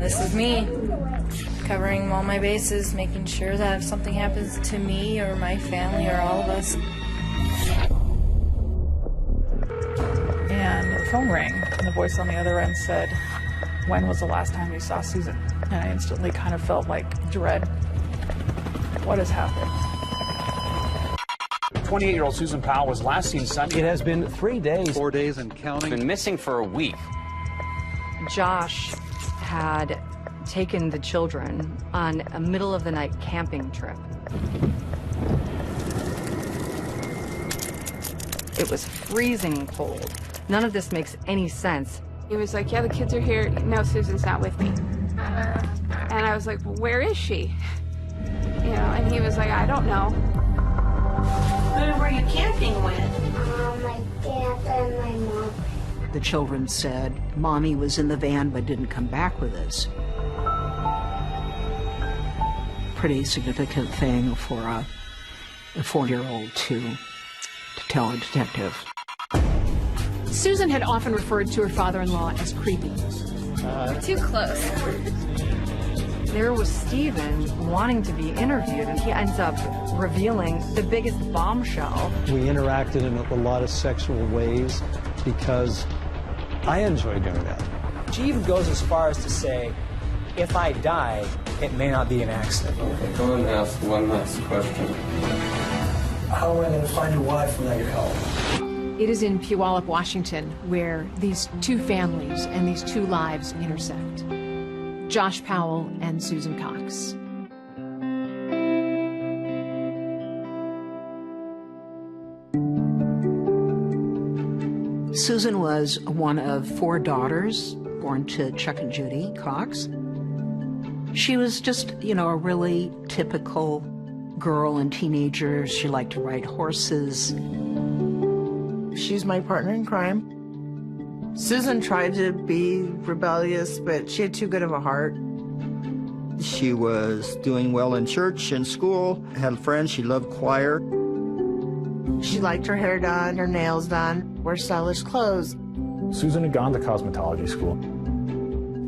This is me, covering all my bases, making sure that if something happens to me or my family or all of us. And the phone rang, and the voice on the other end said, "When was the last time you saw Susan?" And I instantly kind of felt like dread. What has happened? 28-year-old Susan Powell was last seen Sunday. It has been 3 days. 4 days and counting. Been missing for a week. Josh had taken the children on a middle-of-the-night camping trip. It was freezing cold. None of this makes any sense. He was like, "Yeah, the kids are here. No, Susan's not with me." And I was like, "Well, where is she?" You know, and he was like, "I don't know." Who were you camping with? My dad and my mom. The children said, "Mommy was in the van but didn't come back with us." Pretty significant thing for a 4-year-old to tell a detective. Susan had often referred to her father-in-law as creepy. Too close. There was Stephen wanting to be interviewed, and he ends up revealing the biggest bombshell. We interacted in a lot of sexual ways because I enjoy doing that. She even goes as far as to say, if I die, it may not be an accident. Okay, go and ask one last question. How am I going to find your wife without your help? It is in Puyallup, Washington, where these two families and these two lives intersect. Josh Powell and Susan Cox. Susan was one of 4 daughters born to Chuck and Judy Cox. She was just, you know, a really typical girl and teenager. She liked to ride horses. She's my partner in crime. Susan tried to be rebellious, but she had too good of a heart. She was doing well in church and school, had friends, she loved choir. She liked her hair done, her nails done, wore stylish clothes. Susan had gone to cosmetology school.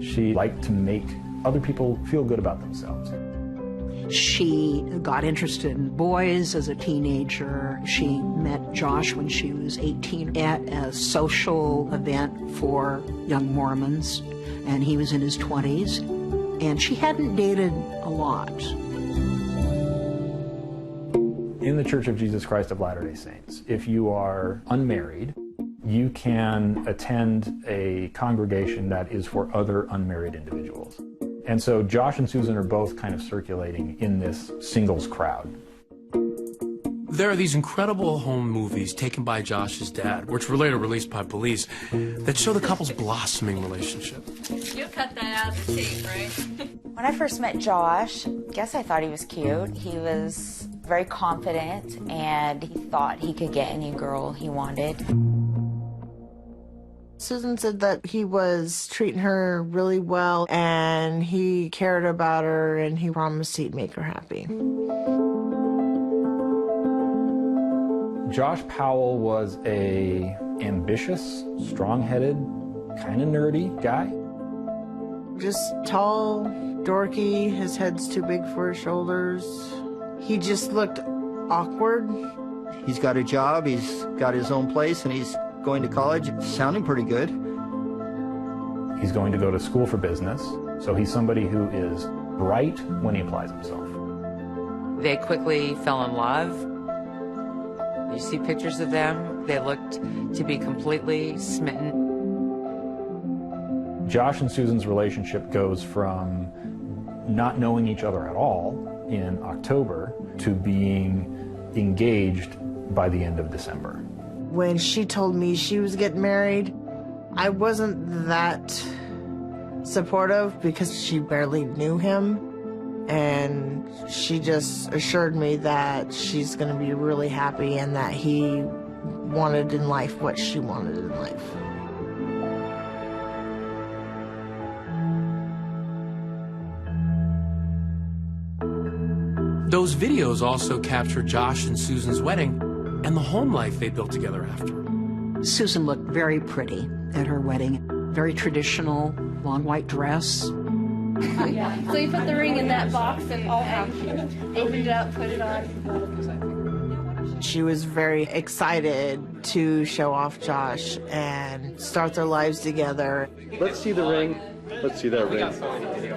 She liked to make other people feel good about themselves. She got interested in boys as a teenager. She met Josh when she was 18 at a social event for young Mormons, and he was in his 20s, and she hadn't dated a lot. In the Church of Jesus Christ of Latter-day Saints, if you are unmarried, you can attend a congregation that is for other unmarried individuals. And so Josh and Susan are both kind of circulating in this singles crowd. There are these incredible home movies taken by Josh's dad, which were later released by police, that show the couple's blossoming relationship. You cut that out of the tape, right? When I first met Josh, I guess I thought he was cute. He was very confident, and he thought he could get any girl he wanted. Susan said that he was treating her really well, and he cared about her, and he promised he'd make her happy. Josh Powell was a ambitious, strong-headed, kind of nerdy guy. Just tall, dorky, his head's too big for his shoulders. He just looked awkward. He's got a job, he's got his own place, and he's going to college. It's sounding pretty good. He's going to go to school for business, so he's somebody who is bright when he applies himself. They quickly fell in love. You see pictures of them, they looked to be completely smitten. Josh and Susan's relationship goes from not knowing each other at all in October to being engaged by the end of December. When she told me she was getting married, I wasn't that supportive because she barely knew him. And she just assured me that she's going to be really happy and that he wanted in life what she wanted in life. Those videos also capture Josh and Susan's wedding and the home life they built together after. Susan looked very pretty at her wedding. Very traditional, long white dress. So you put the ring in that box and opened it up, put it on. She was very excited to show off Josh and start their lives together. Let's see the ring. Let's see that ring.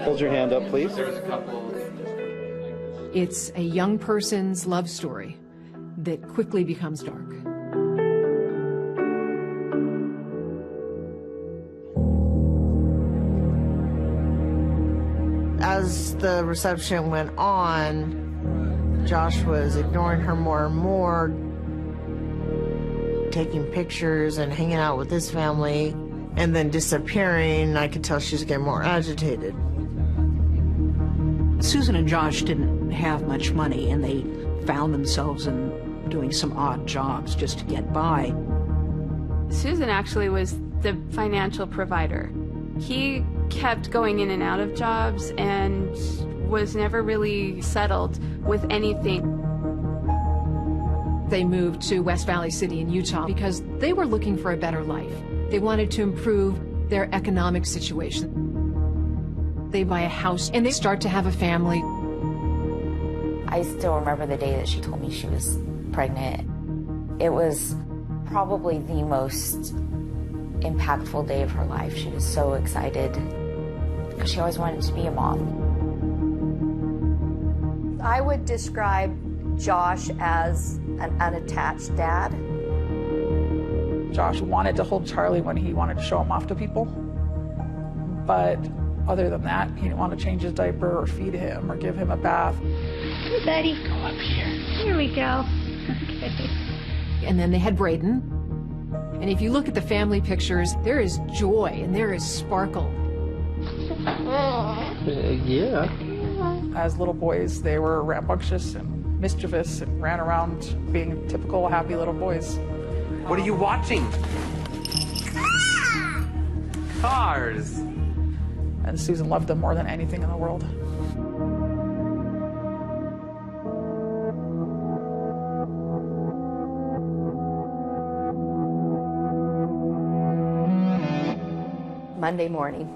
Hold your hand up, please. It's a young person's love story that quickly becomes dark. As the reception went on, Josh was ignoring her more and more, taking pictures and hanging out with his family, and then disappearing. I could tell she was getting more agitated. Susan and Josh didn't have much money, and they found themselves in doing some odd jobs just to get by. Susan actually was the financial provider. He kept going in and out of jobs and was never really settled with anything. They moved to West Valley City in Utah because they were looking for a better life. They wanted to improve their economic situation. They buy a house and they start to have a family. I still remember the day that she told me she was pregnant. It was probably the most impactful day of her life. She was so excited because she always wanted to be a mom. I would describe Josh as an unattached dad. Josh wanted to hold Charlie when he wanted to show him off to people. But other than that, he didn't want to change his diaper or feed him or give him a bath. Hey, buddy. Go up here. Here we go. Okay. And then they had Braden. And if you look at the family pictures, there is joy and there is sparkle. Yeah. As little boys, they were rambunctious and mischievous and ran around being typical happy little boys. What are you watching? Cars. And Susan loved them more than anything in the world. Monday morning,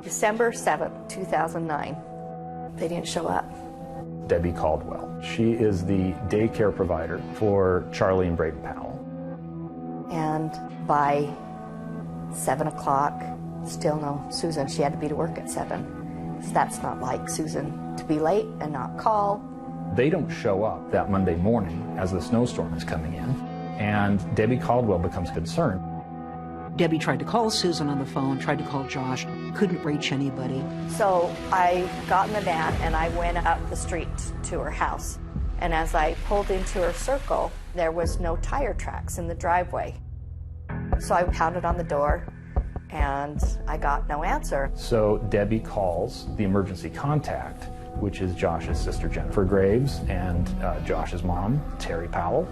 December 7th, 2009. They didn't show up. Debbie Caldwell. She is the daycare provider for Charlie and Braden Powell. And by 7 o'clock, still no Susan. She had to be to work at 7. So that's not like Susan to be late and not call. They don't show up that Monday morning as the snowstorm is coming in, and Debbie Caldwell becomes concerned. Debbie tried to call Susan on the phone, tried to call Josh, couldn't reach anybody. So I got in the van and I went up the street to her house. And as I pulled into her circle, there was no tire tracks in the driveway. So I pounded on the door and I got no answer. So Debbie calls the emergency contact, which is Josh's sister Jennifer Graves and Josh's mom, Terry Powell.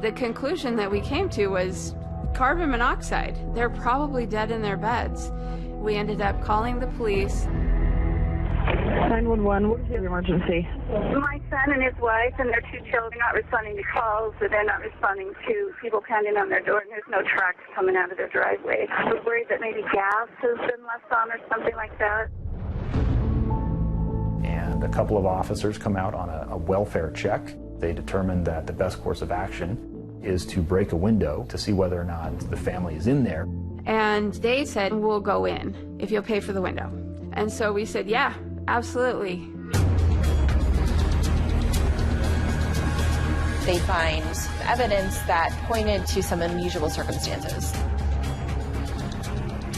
The conclusion that we came to was carbon monoxide. They're probably dead in their beds. We ended up calling the police. 911, what is your emergency? My son and his wife and their 2 children are not responding to calls, but they're not responding to people pounding on their door, and there's no tracks coming out of their driveway. We're worried that maybe gas has been left on or something like that. And a couple of officers come out on a welfare check. They determined that the best course of action is to break a window to see whether or not the family is in there. And they said, we'll go in if you'll pay for the window. And so we said, yeah, absolutely. They find evidence that pointed to some unusual circumstances.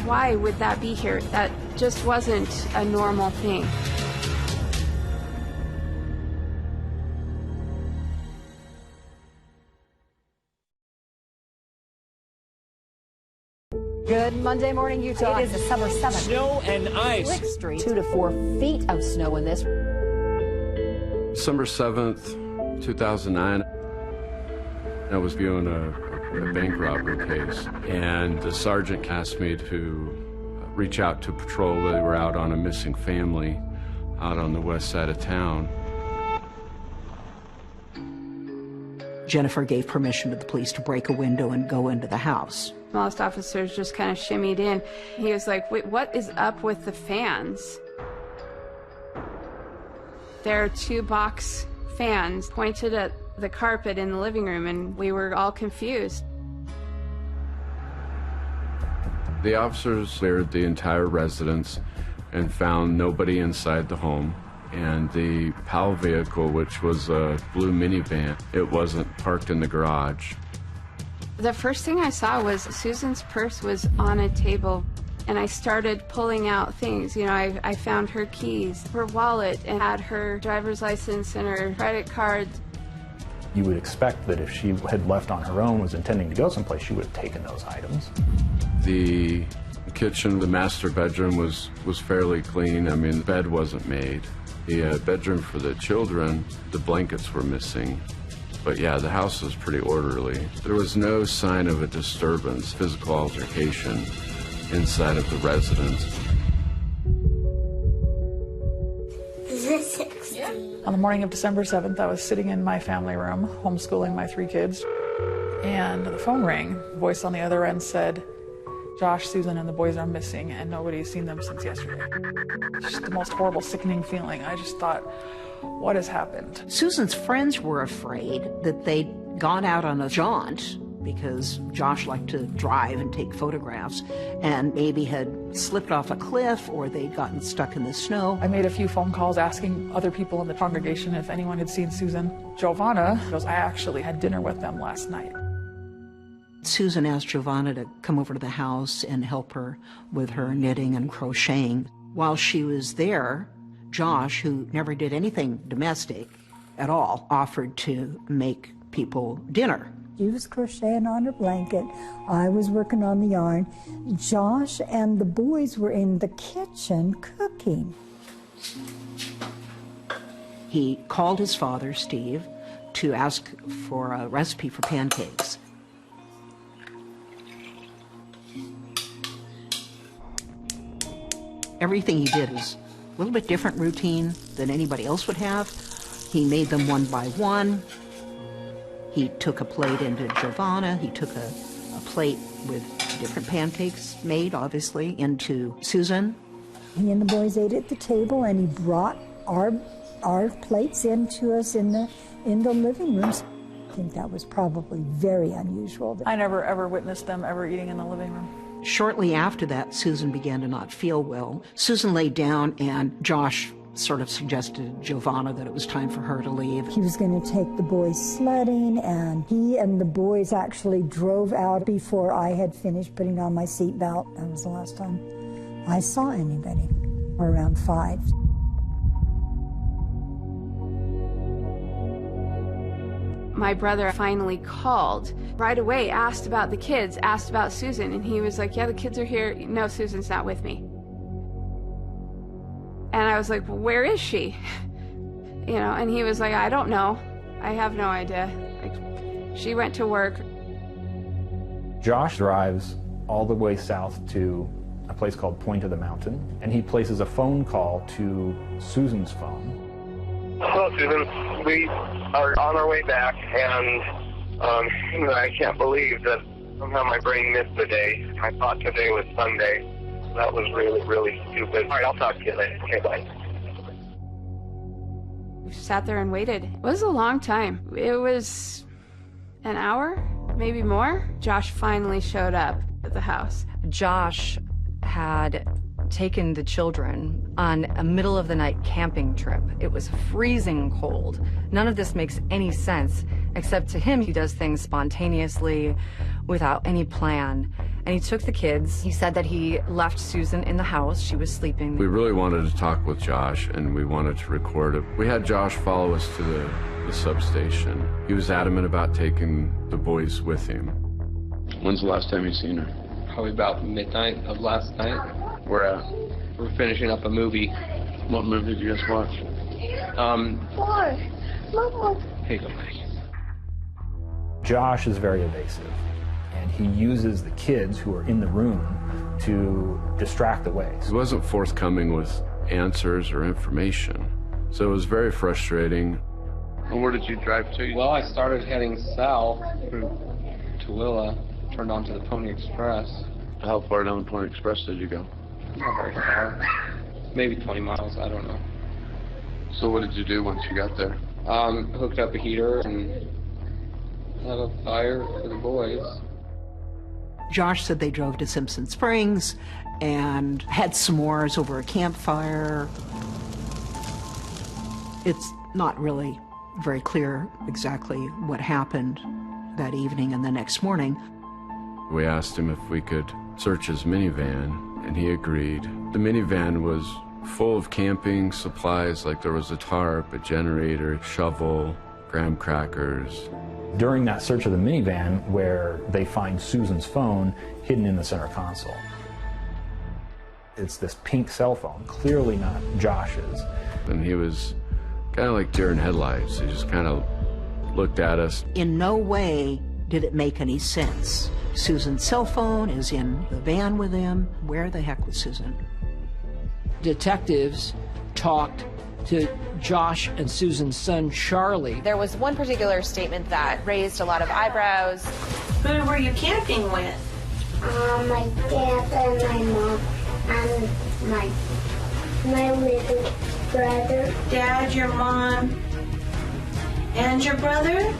Why would that be here? That just wasn't a normal thing. Good Monday morning, Utah. It is December 7th. Snow and ice. Lick Street. 2 to 4 feet of snow in this. December 7th, 2009. I was viewing a bank robbery case, and the sergeant asked me to reach out to patrol. They were out on a missing family out on the west side of town. Jennifer gave permission to the police to break a window and go into the house. Most officers just kind of shimmied in. He was like, wait, what is up with the fans? There are 2 box fans pointed at the carpet in the living room, and we were all confused. The officers cleared the entire residence and found nobody inside the home. And the Powell vehicle, which was a blue minivan, it wasn't parked in the garage. The first thing I saw was Susan's purse was on a table, and I started pulling out things. You know, I found her keys, her wallet, and had her driver's license and her credit card. You would expect that if she had left on her own, was intending to go someplace, she would have taken those items. The kitchen, the master bedroom was fairly clean. I mean, the bed wasn't made. The bedroom for the children, the blankets were missing. But yeah, the house was pretty orderly. There was no sign of a disturbance, physical altercation inside of the residence. Is this 16? Yeah. On the morning of December 7th, I was sitting in my family room, homeschooling my 3 kids, and the phone rang. A voice on the other end said, "Josh, Susan, and the boys are missing, and nobody's seen them since yesterday." Just the most horrible, sickening feeling. I just thought, what has happened? Susan's friends were afraid that they'd gone out on a jaunt because Josh liked to drive and take photographs, and maybe had slipped off a cliff or they'd gotten stuck in the snow. I made a few phone calls asking other people in the congregation if anyone had seen Susan. Giovanna goes, "I actually had dinner with them last night." Susan asked Giovanna to come over to the house and help her with her knitting and crocheting. While she was there, Josh, who never did anything domestic at all, offered to make people dinner. She was crocheting on her blanket. I was working on the yarn. Josh and the boys were in the kitchen cooking. He called his father, Steve, to ask for a recipe for pancakes. Everything he did was a little bit different routine than anybody else would have. He made them one by one. He took a plate into Giovanna. He took a plate with different pancakes made, obviously, into Susan. He and the boys ate at the table, and he brought our plates into us in the living rooms. I think that was probably very unusual. I never ever witnessed them ever eating in the living room. Shortly after that, Susan began to not feel well. Susan laid down, and Josh sort of suggested to Giovanna that it was time for her to leave. He was going to take the boys sledding, and he and the boys actually drove out before I had finished putting on my seatbelt. That was the last time I saw anybody, around 5. My brother finally called right away, asked about the kids, asked about Susan, and he was like, "Yeah, the kids are here. No, Susan's not with me." And I was like, "Well, where is she?" You know, and he was like, "I don't know. I have no idea. Like, she went to work." Josh drives all the way south to a place called Point of the Mountain, and he places a phone call to Susan's phone. Hello, Susan. We are on our way back, and I can't believe that somehow my brain missed the day. I thought today was Sunday. That was really, really stupid. All right, I'll talk to you later. Okay, bye. We sat there and waited. It was a long time. It was an hour, maybe more. Josh finally showed up at the house. Josh had taken the children on a middle of the night camping trip. It was freezing cold. None of this makes any sense, except to him, he does things spontaneously without any plan. And he took the kids. He said that he left Susan in the house. She was sleeping. We really wanted to talk with Josh, and we wanted to record it. We had Josh follow us to the substation. He was adamant about taking the boys with him. When's the last time you seen her? Probably about midnight of last night. We're finishing up a movie. What movie did you guys watch? Mama. Here you go, Mike. Josh is very evasive, and he uses the kids who are in the room to distract away. He wasn't forthcoming with answers or information, so it was very frustrating. And where did you drive to? Well, I started heading south through Tooele, turned onto the Pony Express. How far down the Pony Express did you go? Not very far. Maybe 20 miles, I don't know. So what did you do once you got there? Hooked up a heater and had a fire for the boys. Josh said they drove to Simpson Springs and had s'mores over a campfire. It's not really very clear exactly what happened that evening and the next morning. We asked him if we could search his minivan, and he agreed. The minivan was full of camping supplies, like there was a tarp, a generator, shovel, graham crackers. During that search of the minivan, where they find Susan's phone hidden in the center console. It's this pink cell phone, clearly not Josh's. And he was kind of like deer in headlights. He just kind of looked at us. In no way did it make any sense. Susan's cell phone is in the van with him. Where the heck was Susan? Detectives talked to Josh and Susan's son, Charlie. There was one particular statement that raised a lot of eyebrows. Who were you camping with? My dad and my mom and my little brother. Dad, your mom, and your brother?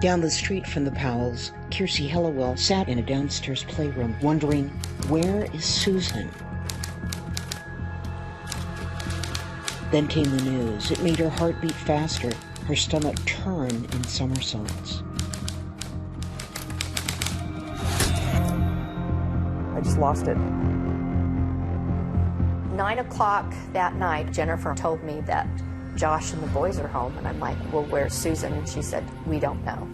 Down the street from the Powells, Kiersey Hellawell sat in a downstairs playroom, wondering, where is Susan? Then came the news. It made her heart beat faster, her stomach turn in somersaults. I just lost it. 9 o'clock that night, Jennifer told me that Josh and the boys are home, and I'm like, well, where's Susan? And she said, we don't know.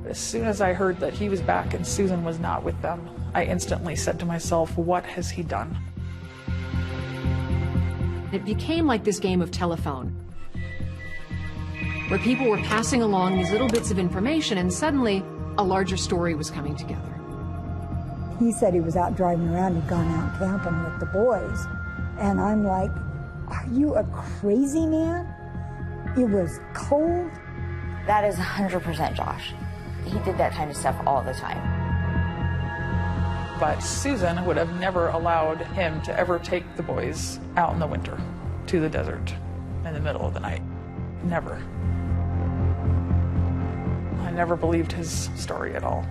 As soon as I heard that he was back and Susan was not with them, I instantly said to myself, what has he done? It became like this game of telephone, where people were passing along these little bits of information, and suddenly a larger story was coming together. He said he was out driving around, he'd gone out camping with the boys. And I'm like, are you a crazy man? It was cold. That is 100% Josh. He did that kind of stuff all the time. But Susan would have never allowed him to ever take the boys out in the winter to the desert in the middle of the night. Never. I never believed his story at all.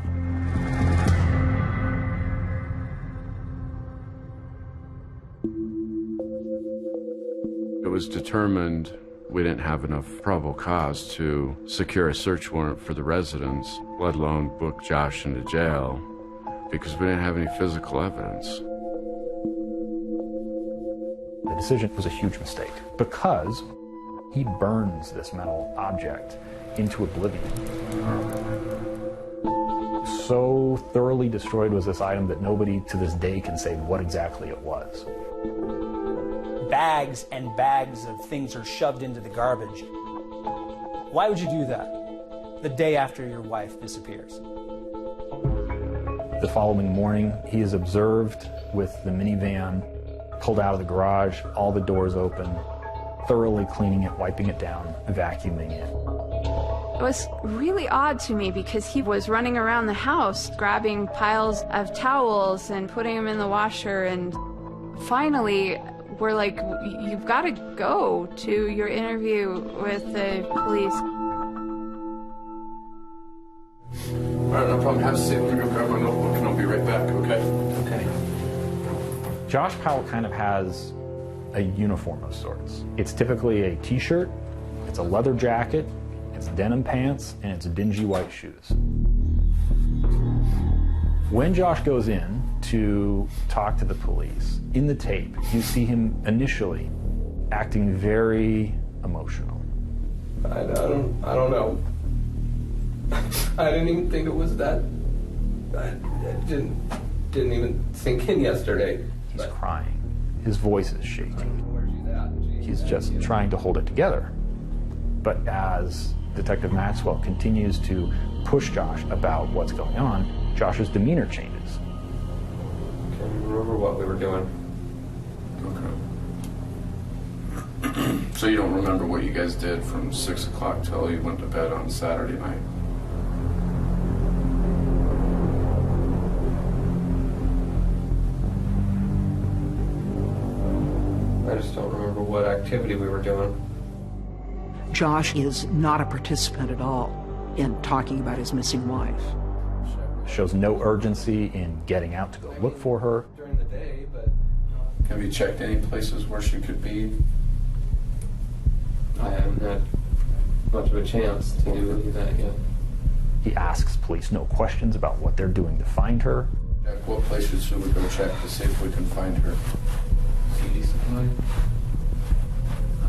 It was determined we didn't have enough probable cause to secure a search warrant for the residence, let alone book Josh into jail, because we didn't have any physical evidence. The decision was a huge mistake because he burns this metal object into oblivion. So thoroughly destroyed was this item that nobody to this day can say what exactly it was. Bags and bags of things are shoved into the garbage. Why would you do that the day after your wife disappears? The following morning, he is observed with the minivan pulled out of the garage, all the doors open, thoroughly cleaning it, wiping it down, vacuuming it. It was really odd to me because he was running around the house grabbing piles of towels and putting them in the washer, and finally we're like, you've got to go to your interview with the police. All right, no problem. Have a seat. I'm going to go grab my notebook and I'll be right back, okay? Okay. Josh Powell kind of has a uniform of sorts. It's typically a t-shirt, it's a leather jacket, it's denim pants, and it's dingy white shoes. When Josh goes in to talk to the police, in the tape, you see him initially acting very emotional. I don't know. I didn't even think it was that. I didn't even sink in yesterday. He's crying. His voice is shaking. He's just trying to hold it together. But as Detective Maxwell continues to push Josh about what's going on, Josh's demeanor changes. Remember what we were doing. Okay. So you don't remember what you guys did from 6 o'clock till you went to bed on Saturday night? I just don't remember what activity we were doing. Josh is not a participant at all in talking about his missing wife. Shows no urgency in getting out to go look for her. During the day, but... Have you checked any places where she could be? I haven't had much of a chance to do any of that yet. He asks police no questions about what they're doing to find her. Jack, what places should we go check to see if we can find her? CD supply?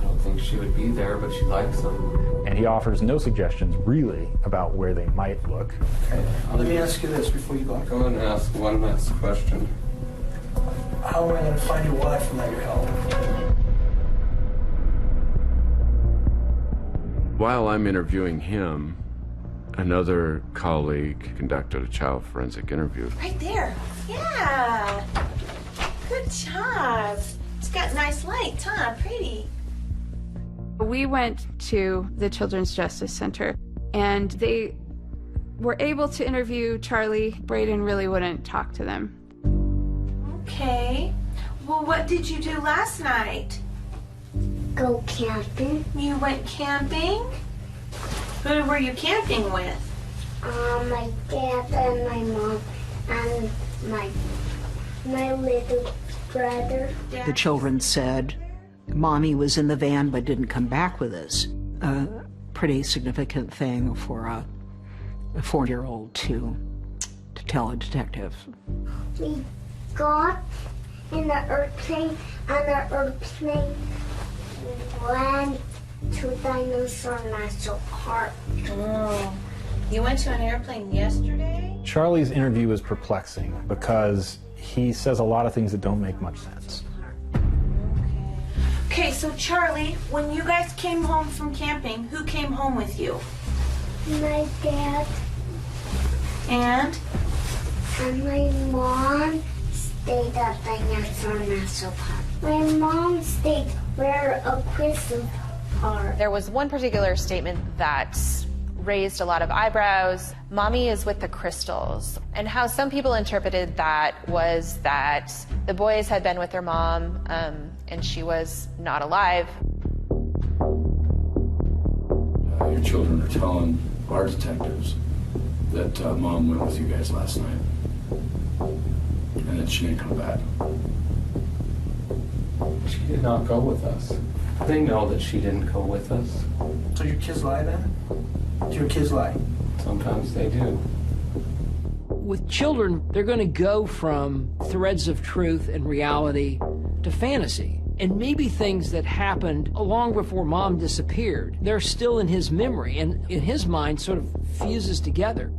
I don't think she would be there, but she likes them. And he offers no suggestions, really, about where they might look. Okay, let me ask you this before you go. Go ahead and ask one last question. How am I going to find your wife without your help? While I'm interviewing him, another colleague conducted a child forensic interview. Right there. Yeah. Good job. It's got nice lights, huh? Pretty. We went to the Children's Justice Center, and they were able to interview Charlie. Braden really wouldn't talk to them. Okay. Well, what did you do last night? Go camping. You went camping? Who were you camping with? My dad and my mom and my little brother. The children said, Mommy was in the van but didn't come back with us. A pretty significant thing for a 4-year-old to tell a detective. We got in the airplane, and the airplane went to Dinosaur National Park. Oh. You went to an airplane yesterday? Charlie's interview is perplexing because he says a lot of things that don't make much sense. Okay, so Charlie, when you guys came home from camping, who came home with you? My dad And my mom stayed at Dinosaur National Park. My mom stayed where a crystal park. There was one particular statement that raised a lot of eyebrows. Mommy is with the crystals. And how some people interpreted that was that the boys had been with their mom and she was not alive. Your children are telling our detectives that Mom went with you guys last night and that she didn't come back. She did not go with us. They know that she didn't go with us. So your kids lie then? Do your kids lie? Sometimes they do. With children, they're going to go from threads of truth and reality to fantasy. And maybe things that happened long before Mom disappeared, they're still in his memory, and in his mind sort of fuses together.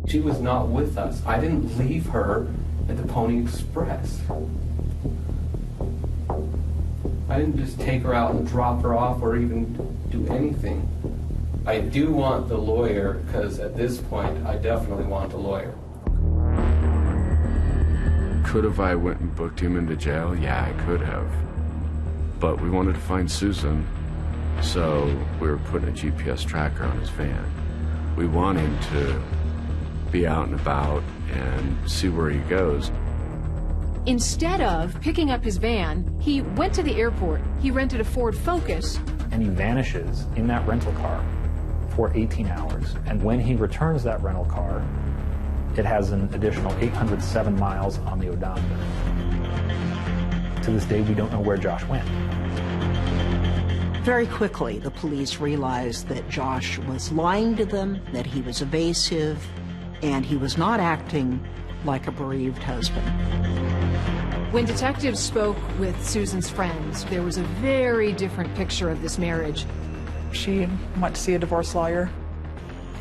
She was not with us. I didn't leave her at the Pony Express. I didn't just take her out and drop her off or even do anything. I do want the lawyer, because at this point, I definitely want the lawyer. Could have I went and booked him into jail? Yeah, I could have. But we wanted to find Susan, so we were putting a GPS tracker on his van. We want him to be out and about and see where he goes. Instead of picking up his van, he went to the airport. He rented a Ford Focus. And he vanishes in that rental car for 18 hours. And when he returns that rental car, it has an additional 807 miles on the odometer. To this day, we don't know where Josh went. Very quickly, the police realized that Josh was lying to them, that he was evasive, and he was not acting like a bereaved husband. When detectives spoke with Susan's friends, there was a very different picture of this marriage. She went to see a divorce lawyer,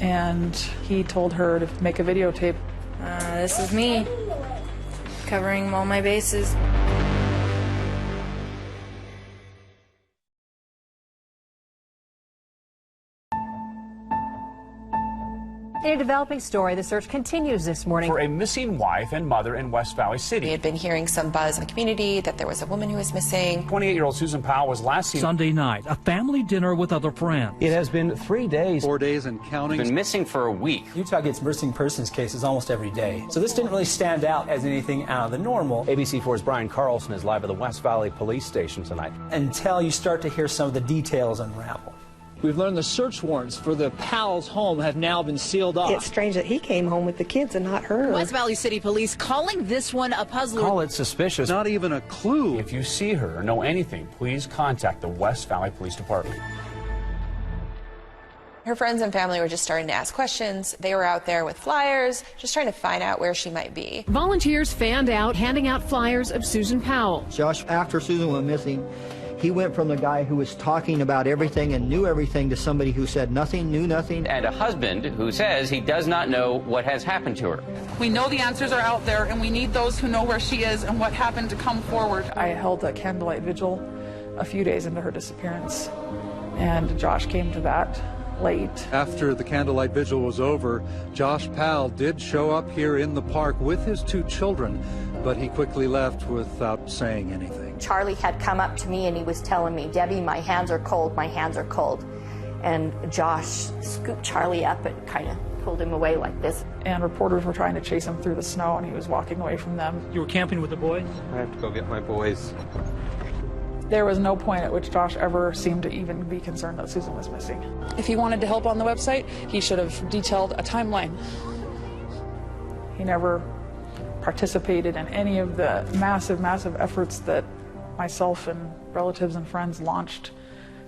and he told her to make a videotape. This is me, covering all my bases. In a developing story, the search continues this morning for a missing wife and mother in West Valley City. We had been hearing some buzz in the community that there was a woman who was missing. 28-year-old Susan Powell was last seen Sunday night, a family dinner with other friends. It has been 3 days. 4 days and counting. Been missing for a week. Utah gets missing persons cases almost every day, so this didn't really stand out as anything out of the normal. ABC4's Brian Carlson is live at the West Valley Police Station tonight. Until you start to hear some of the details unravel. We've learned the search warrants for the Powell's home have now been sealed off. It's strange that he came home with the kids and not her. West Valley City Police calling this one a puzzler. Call it suspicious. Not even a clue. If you see her or know anything, please contact the West Valley Police Department. Her friends and family were just starting to ask questions. They were out there with flyers, just trying to find out where she might be. Volunteers fanned out, handing out flyers of Susan Powell. Josh, after Susan went missing, he went from the guy who was talking about everything and knew everything to somebody who said nothing, knew nothing. And a husband who says he does not know what has happened to her. We know the answers are out there, and we need those who know where she is and what happened to come forward. I held a candlelight vigil a few days into her disappearance, and Josh came to that late. After the candlelight vigil was over, Josh Powell did show up here in the park with his 2 children, but he quickly left without saying anything. Charlie had come up to me and he was telling me, Debbie, my hands are cold, my hands are cold. And Josh scooped Charlie up and kind of pulled him away like this. And reporters were trying to chase him through the snow and he was walking away from them. You were camping with the boys? I have to go get my boys. There was no point at which Josh ever seemed to even be concerned that Susan was missing. If he wanted to help on the website, he should have detailed a timeline. He never participated in any of the massive, massive efforts that myself and relatives and friends launched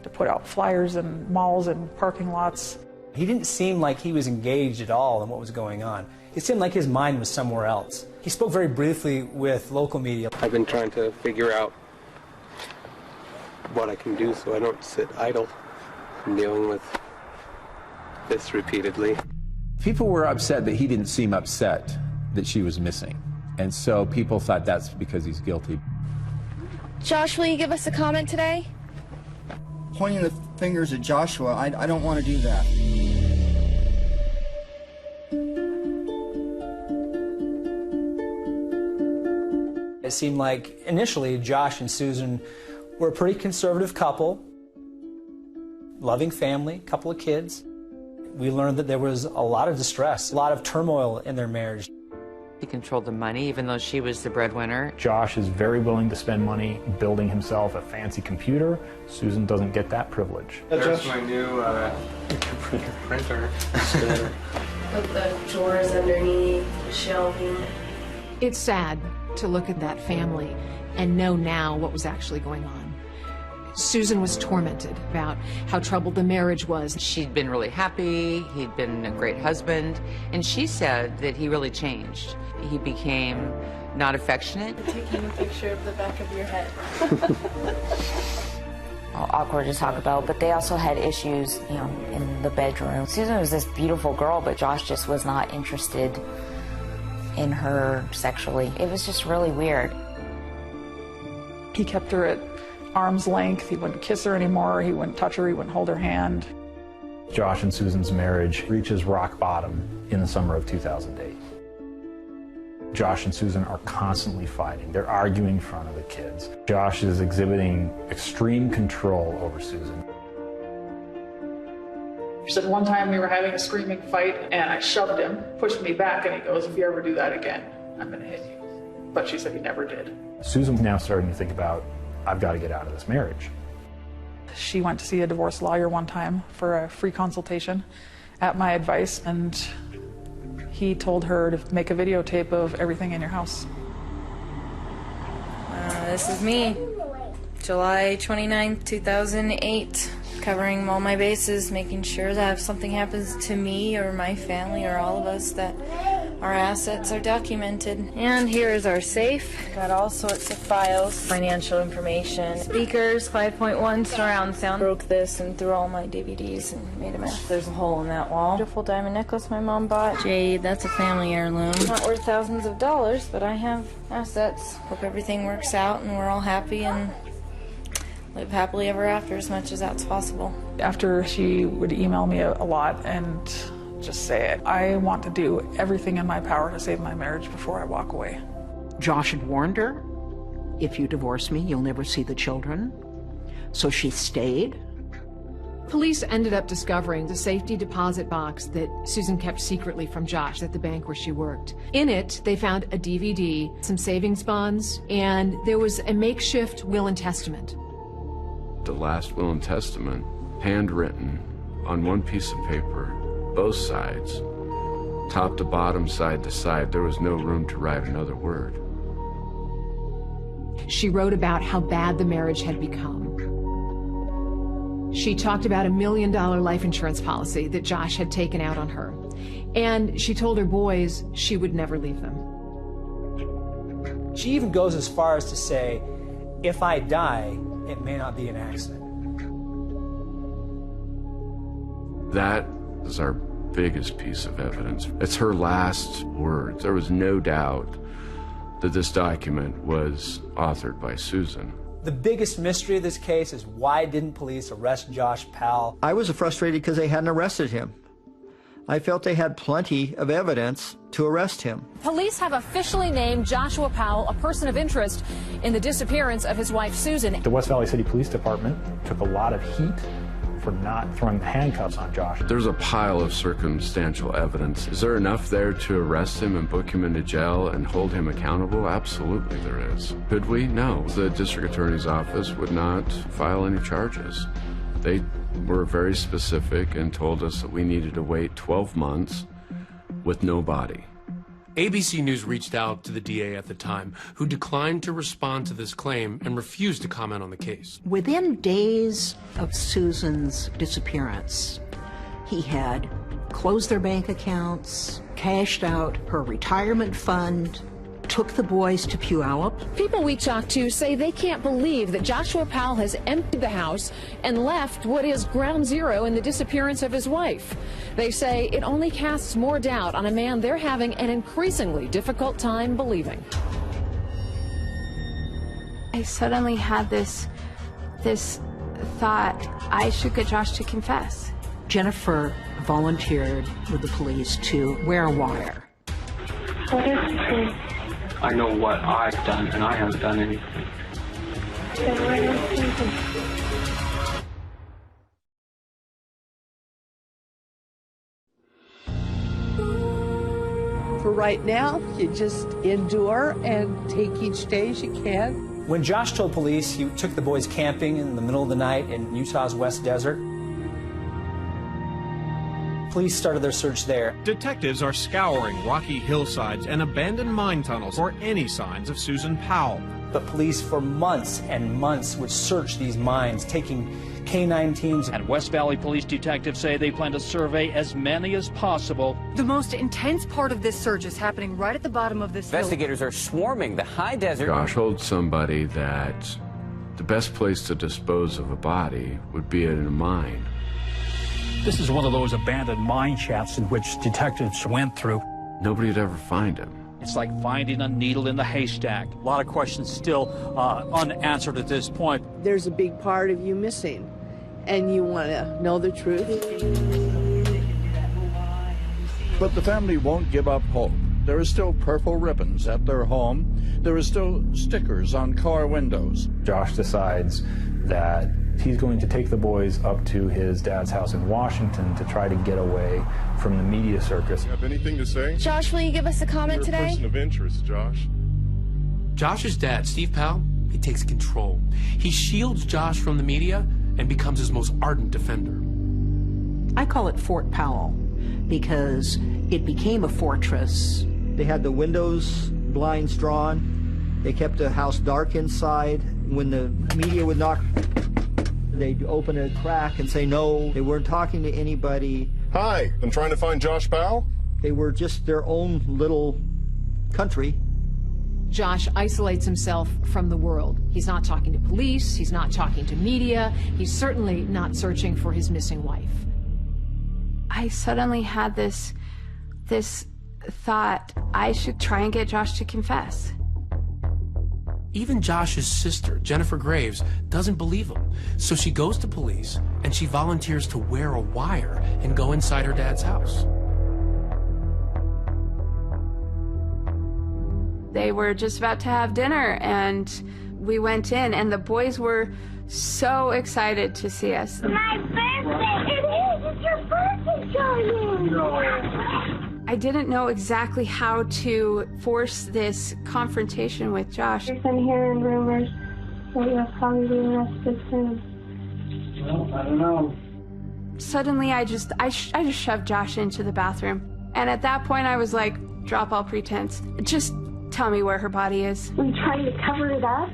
to put out flyers in malls and parking lots. He didn't seem like he was engaged at all in what was going on. It seemed like his mind was somewhere else. He spoke very briefly with local media. I've been trying to figure out what I can do so I don't sit idle. I'm dealing with this repeatedly. People were upset that he didn't seem upset that she was missing. And so people thought that's because he's guilty. Josh, will you give us a comment today? Pointing the fingers at Joshua, I don't want to do that. It seemed like initially Josh and Susan were a pretty conservative couple, loving family, couple of kids. We learned that there was a lot of distress, a lot of turmoil in their marriage. He controlled the money, even though she was the breadwinner. Josh is very willing to spend money building himself a fancy computer. Susan doesn't get that privilege. There's my new printer. With the drawers underneath, the shelving. It's sad to look at that family and know now what was actually going on. Susan was tormented about how troubled the marriage was. She'd been really happy, he'd been a great husband, and she said that he really changed. He became not affectionate. I'm taking a picture of the back of your head. Awkward to talk about, but they also had issues, you know, in the bedroom. Susan was this beautiful girl, but Josh just was not interested in her sexually. It was just really weird. He kept her at arm's length. He wouldn't kiss her anymore. He wouldn't touch her. He wouldn't hold her hand. Josh and Susan's marriage reaches rock bottom in the summer of 2008. Josh and Susan are constantly fighting. They're arguing in front of the kids. Josh is exhibiting extreme control over Susan. She said one time we were having a screaming fight and I shoved him, pushed me back, and he goes, "If you ever do that again, I'm going to hit you." But she said he never did. Susan's now starting to think about, I've got to get out of this marriage. She went to see a divorce lawyer one time for a free consultation at my advice, and he told her to make a videotape of everything in your house. This is me, July 29th, 2008, covering all my bases, making sure that if something happens to me or my family or all of us, that our assets are documented. And here is our safe. Got all sorts of files, financial information, speakers, 5.1 surround sound. Broke this and threw all my DVDs and made a mess. There's a hole in that wall. Beautiful diamond necklace my mom bought. Jade, that's a family heirloom. Not worth thousands of dollars, but I have assets. Hope everything works out and we're all happy and live happily ever after as much as that's possible. After she would email me a lot and just say it. I want to do everything in my power to save my marriage before I walk away. Josh had warned her, if you divorce me, you'll never see the children. So she stayed. Police ended up discovering the safety deposit box that Susan kept secretly from Josh at the bank where she worked. In it, they found a DVD, some savings bonds, and there was a makeshift will and testament. The last will and testament, handwritten on one piece of paper, both sides, top to bottom, side to side. There was no room to write another word. She wrote about how bad the marriage had become. She talked about $1 million life insurance policy that Josh had taken out on her. And she told her boys she would never leave them. She even goes as far as to say, if I die, it may not be an accident. That is our biggest piece of evidence. It's her last words. There was no doubt that this document was authored by Susan. The biggest mystery of this case is why didn't police arrest Josh Powell? I was frustrated because they hadn't arrested him. I felt they had plenty of evidence to arrest him. Police have officially named Joshua Powell a person of interest in the disappearance of his wife, Susan. The West Valley City Police Department took a lot of heat for not throwing the handcuffs on Josh. There's a pile of circumstantial evidence. Is there enough there to arrest him and book him into jail and hold him accountable? Absolutely there is. Could we? No. The district attorney's office would not file any charges. They were very specific and told us that we needed to wait 12 months with no body. ABC News reached out to the DA at the time, who declined to respond to this claim and refused to comment on the case. Within days of Susan's disappearance, he had closed their bank accounts, cashed out her retirement fund, took the boys to Puyallup. People we talked to say they can't believe that Joshua Powell has emptied the house and left what is ground zero in the disappearance of his wife. They say it only casts more doubt on a man they're having an increasingly difficult time believing. I suddenly had this thought, I should get Josh to confess. Jennifer volunteered with the police to wear a wire. What is this? I know what I've done, and I haven't done anything. For right now, you just endure and take each day as you can. When Josh told police he took the boys camping in the middle of the night in Utah's West Desert, police started their search there. Detectives are scouring rocky hillsides and abandoned mine tunnels for any signs of Susan Powell. But police for months and months would search these mines, taking K-9 teams. And West Valley police detectives say they plan to survey as many as possible. The most intense part of this search is happening right at the bottom of this hill. Investigators are swarming the high desert. Josh told somebody that the best place to dispose of a body would be in a mine. This is one of those abandoned mine shafts in which detectives went through. Nobody'd ever find him. It's like finding a needle in the haystack. A lot of questions still unanswered at this point. There's a big part of you missing, and you want to know the truth. But the family won't give up hope. There are still purple ribbons at their home. There are still stickers on car windows. Josh decides that he's going to take the boys up to his dad's house in Washington to try to get away from the media circus. You have anything to say? Josh, will you give us a comment today? You're a person of interest, Josh. Josh's dad, Steve Powell, he takes control. He shields Josh from the media and becomes his most ardent defender. I call it Fort Powell because it became a fortress. They had the windows, blinds drawn. They kept the house dark inside. When the media would knock, they'd open a crack and say no. They weren't talking to anybody. Hi, I'm trying to find Josh Powell. They were just their own little country. Josh isolates himself from the world. He's not talking to police, he's not talking to media, he's certainly not searching for his missing wife. I suddenly had this thought, I should try and get Josh to confess. Even Josh's sister, Jennifer Graves, doesn't believe him. So she goes to police and she volunteers to wear a wire and go inside her dad's house. They were just about to have dinner, and we went in, and the boys were so excited to see us. My birthday! It's your birthday, Charlie! I didn't know exactly how to force this confrontation with Josh. I've been hearing rumors that you'll probably be arrested soon. Well, I don't know. Suddenly, I just shoved Josh into the bathroom. And at that point, I was like, drop all pretense. Just tell me where her body is. Are you trying to cover it up?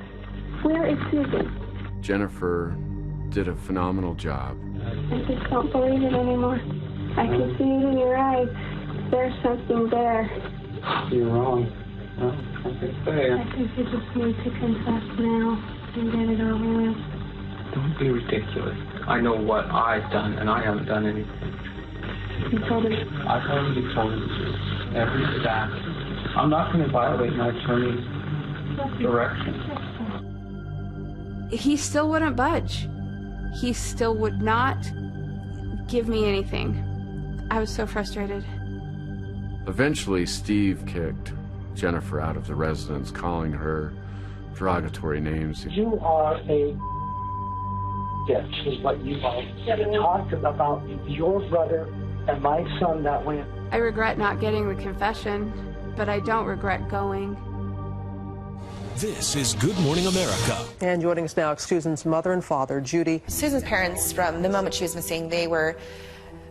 Where is Susan? Jennifer did a phenomenal job. I just don't believe it anymore. I can see it in your eyes. There's something there. You're wrong. Well, like I say, I think you just need to confess now and get it over with. don't be ridiculous. I know what I've done, and I haven't done anything. You told him? I've already told him every fact. I'm not going to violate my attorney's direction. He still wouldn't budge. He still would not give me anything. I was so frustrated. Eventually, Steve kicked Jennifer out of the residence, calling her derogatory names. You are a bitch, is what you are. You talked about your brother and my son that way. I regret not getting the confession, but I don't regret going. This is Good Morning America. And joining us now, Susan's mother and father, Judy. Susan's parents, from the moment she was missing, they were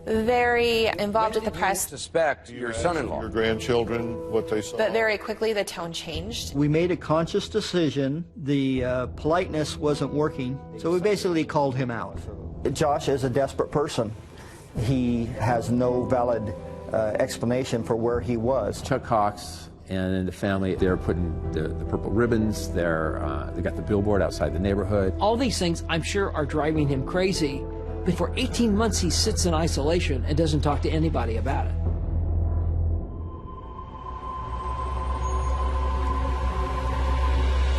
very involved with the press. Suspect your son-in-law, your grandchildren, what they saw. But very quickly, the tone changed. We made a conscious decision. The politeness wasn't working, so we basically called him out. Josh is a desperate person. He has no valid explanation for where he was. Chuck Cox and the family, they're putting the purple ribbons, they got the billboard outside the neighborhood. All these things, I'm sure, are driving him crazy. But for 18 months, he sits in isolation and doesn't talk to anybody about it.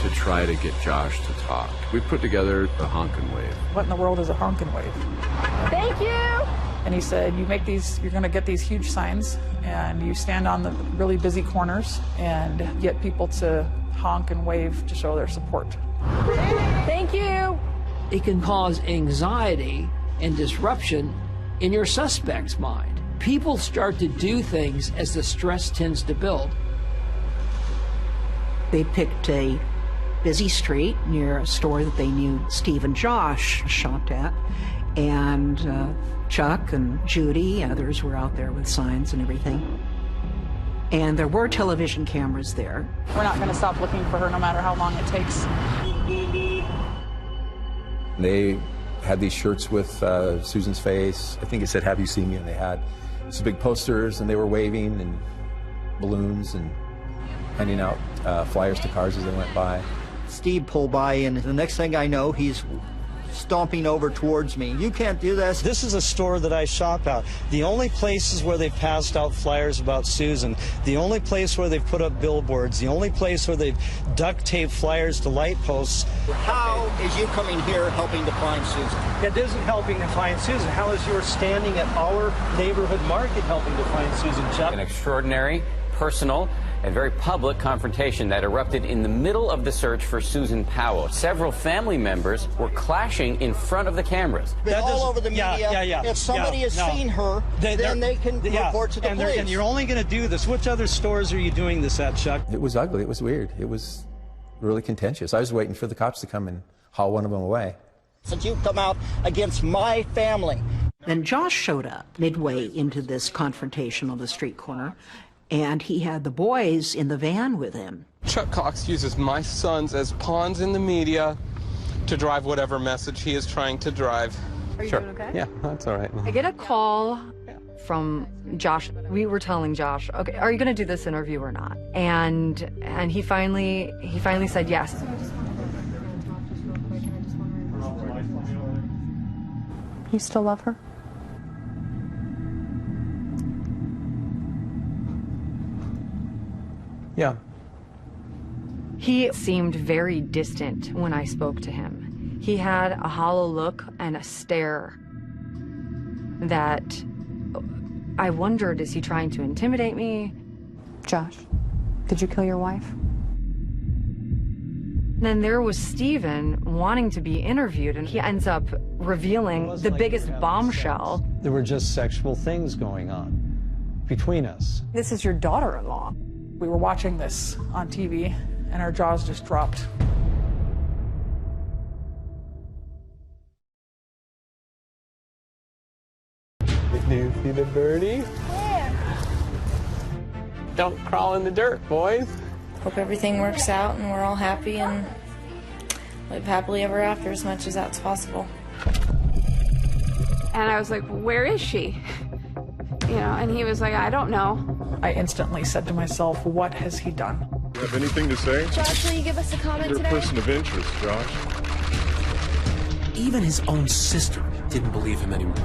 To try to get Josh to talk, we put together the honk and wave. What in the world is a honk and wave? Thank you! And he said, you make these, you're going to get these huge signs, and you stand on the really busy corners and get people to honk and wave to show their support. Thank you! It can cause anxiety and disruption in your suspect's mind. People start to do things as the stress tends to build. They picked a busy street near a store that they knew Steve and Josh shopped at, and Chuck and Judy, others were out there with signs and everything. And there were television cameras there. We're not going to stop looking for her no matter how long it takes. They had these shirts with Susan's face. I think it said, "Have you seen me?" And they had some big posters, and they were waving and balloons and handing out flyers to cars as they went by. Steve pulled by, and the next thing I know, he's stomping over towards me. You can't do this. This is a store that I shop at. The only places where they've passed out flyers about Susan, the only place where they've put up billboards, the only place where they've duct taped flyers to light posts. How is you coming here helping to find Susan? It isn't helping to find Susan. How is your standing at our neighborhood market helping to find Susan, Chuck? An extraordinary, personal, and very public confrontation that erupted in the middle of the search for Susan Powell. Several family members were clashing in front of the cameras. They're all over the media. If somebody has seen her, then they can report to the police. And you're only going to do this. Which other stores are you doing this at, Chuck? It was ugly. It was weird. It was really contentious. I was waiting for the cops to come and haul one of them away. Since you've come out against my family. Then Josh showed up midway into this confrontation on the street corner, and he had the boys in the van with him. Chuck Cox uses my sons as pawns in the media to drive whatever message he is trying to drive. Are you doing okay? Yeah, that's all right. I get a call from Josh. We were telling Josh, okay, are you going to do this interview or not? And he finally said yes. You still love her? Yeah. He seemed very distant when I spoke to him. He had a hollow look and a stare that I wondered, is he trying to intimidate me? Josh, did you kill your wife? Then there was Stephen wanting to be interviewed, and he ends up revealing the biggest bombshell. There were just sexual things going on between us. This is your daughter-in-law. We were watching this on TV, and our jaws just dropped. Did you see the birdie? Where? Don't crawl in the dirt, boys. Hope everything works out and we're all happy and live happily ever after as much as that's possible. And I was like, where is she? You know, and he was like, I don't know. I instantly said to myself, what has he done? You have anything to say? Josh, will you give us a comment You're a today? person of interest, Josh. Even his own sister didn't believe him anymore.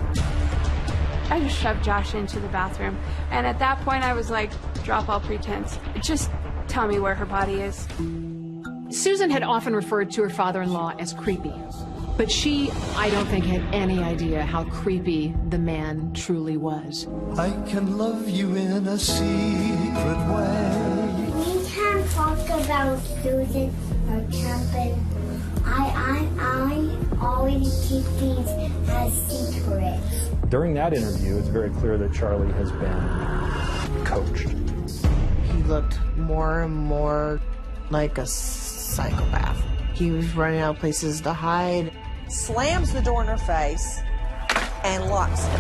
I just shoved Josh into the bathroom. And at that point, I was like, drop all pretense. Just tell me where her body is. Susan had often referred to her father-in-law as creepy, but she, I don't think, had any idea how creepy the man truly was. I can love you in a secret way. We can't talk about Susan or camping. I always keep things as secrets. During that interview, it's very clear that Charlie has been coached. He looked more and more like a psychopath. He was running out of places to hide. Slams the door in her face and locks it.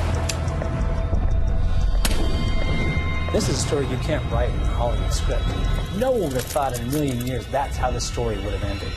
This is a story you can't write in a Hollywood script. No one would have thought in a million years that's how the story would have ended.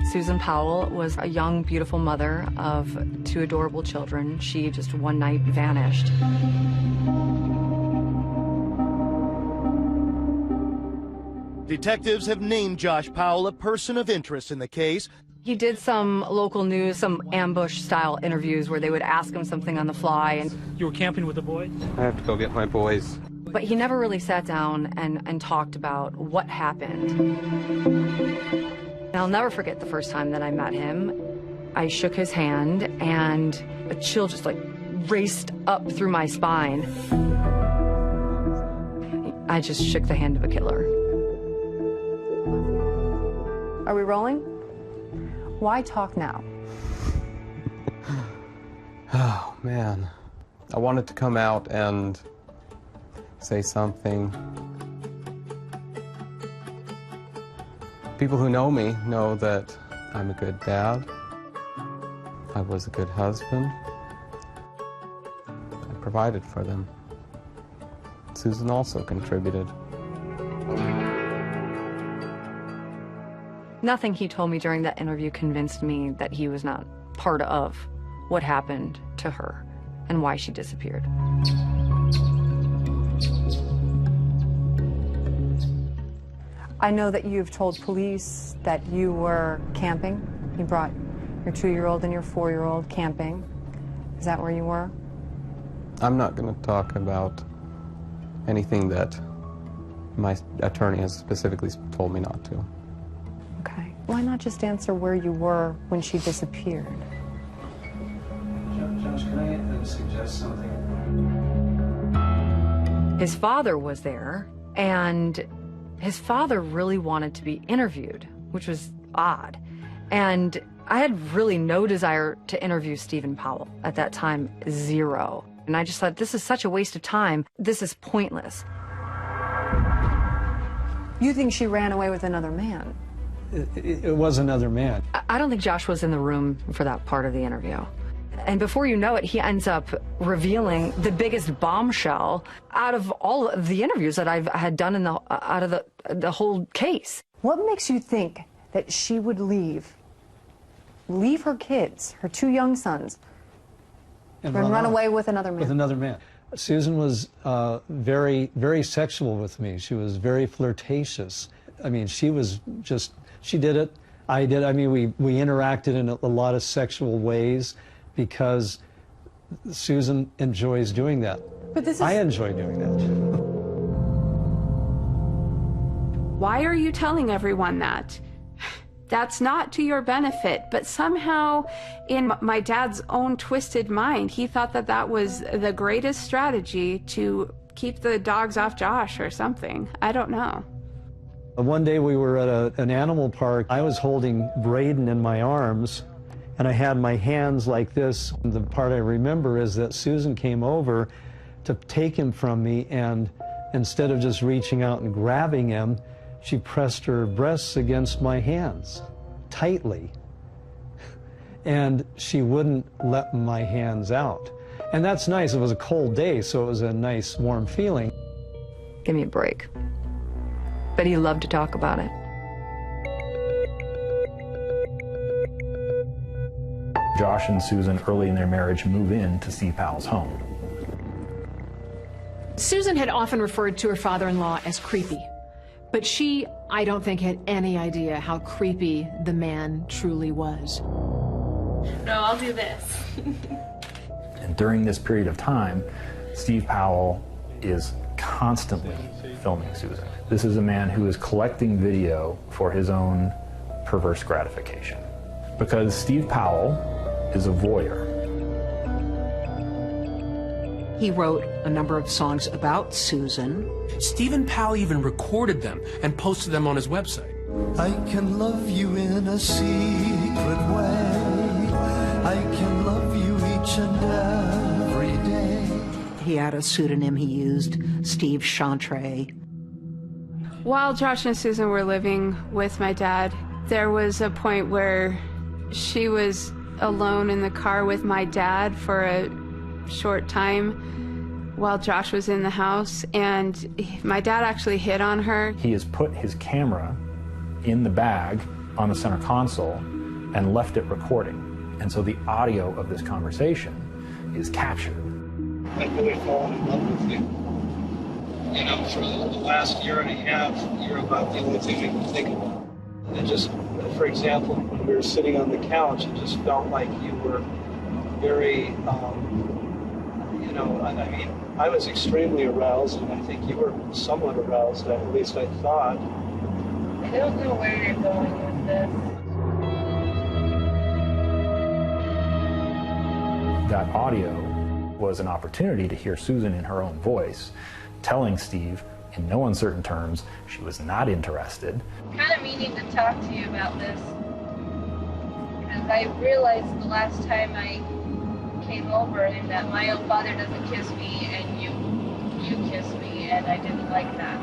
Susan Powell was a young, beautiful mother of 2 adorable children. She just one night vanished. Detectives have named Josh Powell a person of interest in the case. He did some local news, some ambush-style interviews where they would ask him something on the fly. And You were camping with the boys? I have to go get my boys. But he never really sat down and talked about what happened. I'll never forget the first time that I met him. I shook his hand and a chill just like raced up through my spine. I just shook the hand of a killer. Are we rolling? Why talk now? Oh, man. I wanted to come out and say something. People who know me know that I'm a good dad. I was a good husband. I provided for them. Susan also contributed. Nothing he told me during that interview convinced me that he was not part of what happened to her and why she disappeared. I know that you've told police that you were camping. You brought your 2-year-old and your 4-year-old camping. Is that where you were? I'm not going to talk about anything that my attorney has specifically told me not to. Okay. Why not just answer where you were when she disappeared? Josh, can I suggest something? His father was there, and his father really wanted to be interviewed, which was odd. And I had really no desire to interview Stephen Powell at that time, 0. And I just thought, this is such a waste of time. This is pointless. You think she ran away with another man? It was another man. I don't think Josh was in the room for that part of the interview. And before you know it, he ends up revealing the biggest bombshell out of all of the interviews that I've had done out of the whole case. What makes you think that she would leave her kids, her 2 young sons, and run away with another man? With another man. Susan was very, very sexual with me. She was very flirtatious. I mean, she was just, she did it. I did. I mean, we interacted in a lot of sexual ways because Susan enjoys doing that. But this is... I enjoy doing that. Why are you telling everyone that? That's not to your benefit, but somehow in my dad's own twisted mind, he thought that that was the greatest strategy to keep the dogs off Josh or something. I don't know. One day we were at an animal park. I was holding Braden in my arms, and I had my hands like this. The part I remember is that Susan came over to take him from me, and instead of just reaching out and grabbing him, she pressed her breasts against my hands, tightly. And she wouldn't let my hands out. And that's nice. It was a cold day, so it was a nice, warm feeling. Give me a break. But he loved to talk about it. Josh and Susan, early in their marriage, move in to Steve Powell's home. Susan had often referred to her father-in-law as creepy. But she, I don't think, had any idea how creepy the man truly was. No, I'll do this. And during this period of time, Steve Powell is constantly filming Susan. This is a man who is collecting video for his own perverse gratification. Because Steve Powell is a voyeur. He wrote a number of songs about Susan. Stephen Powell even recorded them and posted them on his website. I can love you in a secret way. I can love you each and every day. He had a pseudonym he used, Steve Chantre. While Josh and Susan were living with my dad, there was a point where she was alone in the car with my dad for a short time while Josh was in the house, and my dad actually hit on her. He has put his camera in the bag on the center console and left it recording. And so the audio of this conversation is captured. I've really fallen in love with you. You know, for the last year and a half, you're about the only thing I can think about. And just, for example, when we were sitting on the couch, it just felt like you were very, you know, I mean, I was extremely aroused, and I think you were somewhat aroused, at least I thought. I don't know where you're going with this. That audio was an opportunity to hear Susan in her own voice, telling Steve in no uncertain terms she was not interested. I'm kind of meaning to talk to you about this, because I realized the last time I came over and that my own father doesn't kiss me and you kiss me, and I didn't like that.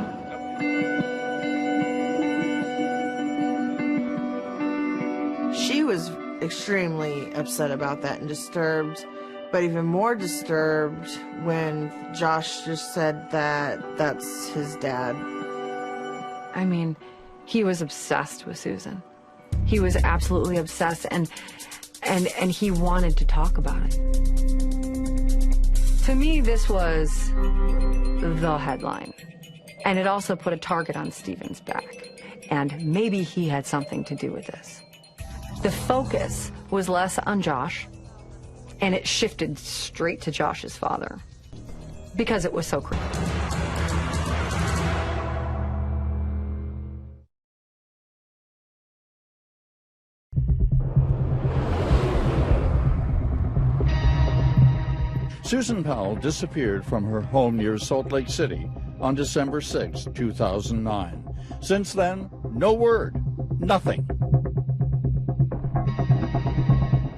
She was extremely upset about that and disturbed, but even more disturbed when Josh just said that that's his dad. I mean, he was obsessed with Susan. He was absolutely obsessed, and he wanted to talk about it. To me, this was the headline. And it also put a target on Stephen's back. And maybe he had something to do with this. The focus was less on Josh, and it shifted straight to Josh's father, because it was so creepy. Susan Powell disappeared from her home near Salt Lake City on December 6, 2009. Since then, no word, nothing.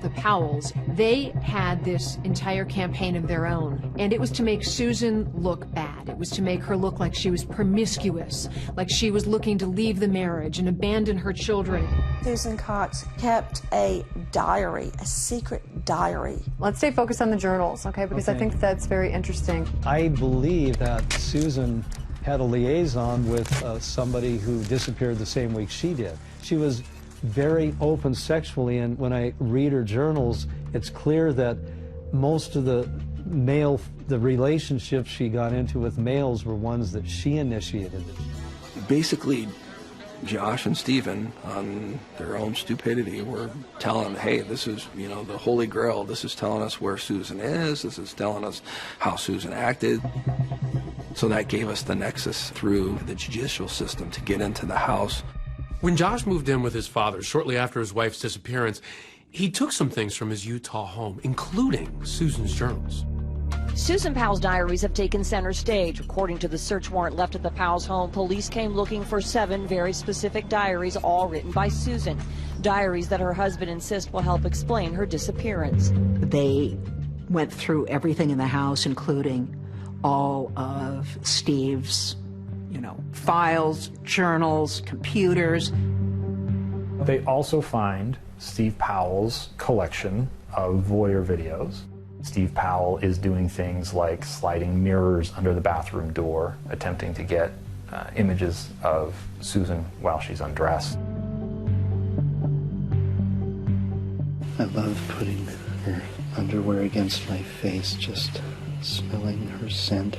The Powells, they had this entire campaign of their own, and it was to make Susan look bad. It was to make her look like she was promiscuous, like she was looking to leave the marriage and abandon her children. Susan Cox kept a diary, a secret diary. Let's stay focused on the journals, okay? Because I think that's very interesting. I believe that Susan had a liaison with somebody who disappeared the same week she did. She was very open sexually, and when I read her journals, it's clear that most of the relationships she got into with males were ones that she initiated. Basically, Josh and Stephen, on their own stupidity, were telling, hey, this is, you know, the Holy Grail. This is telling us where Susan is. This is telling us how Susan acted. So that gave us the nexus through the judicial system to get into the house. When Josh moved in with his father shortly after his wife's disappearance, he took some things from his Utah home, including Susan's journals. Susan Powell's diaries have taken center stage. According to the search warrant left at the Powell's home, police came looking for 7 very specific diaries, all written by Susan. Diaries that her husband insists will help explain her disappearance. They went through everything in the house, including all of Steve's, files, journals, computers. They also find Steve Powell's collection of voyeur videos. Steve Powell is doing things like sliding mirrors under the bathroom door, attempting to get images of Susan while she's undressed. I love putting her underwear against my face, just smelling her scent.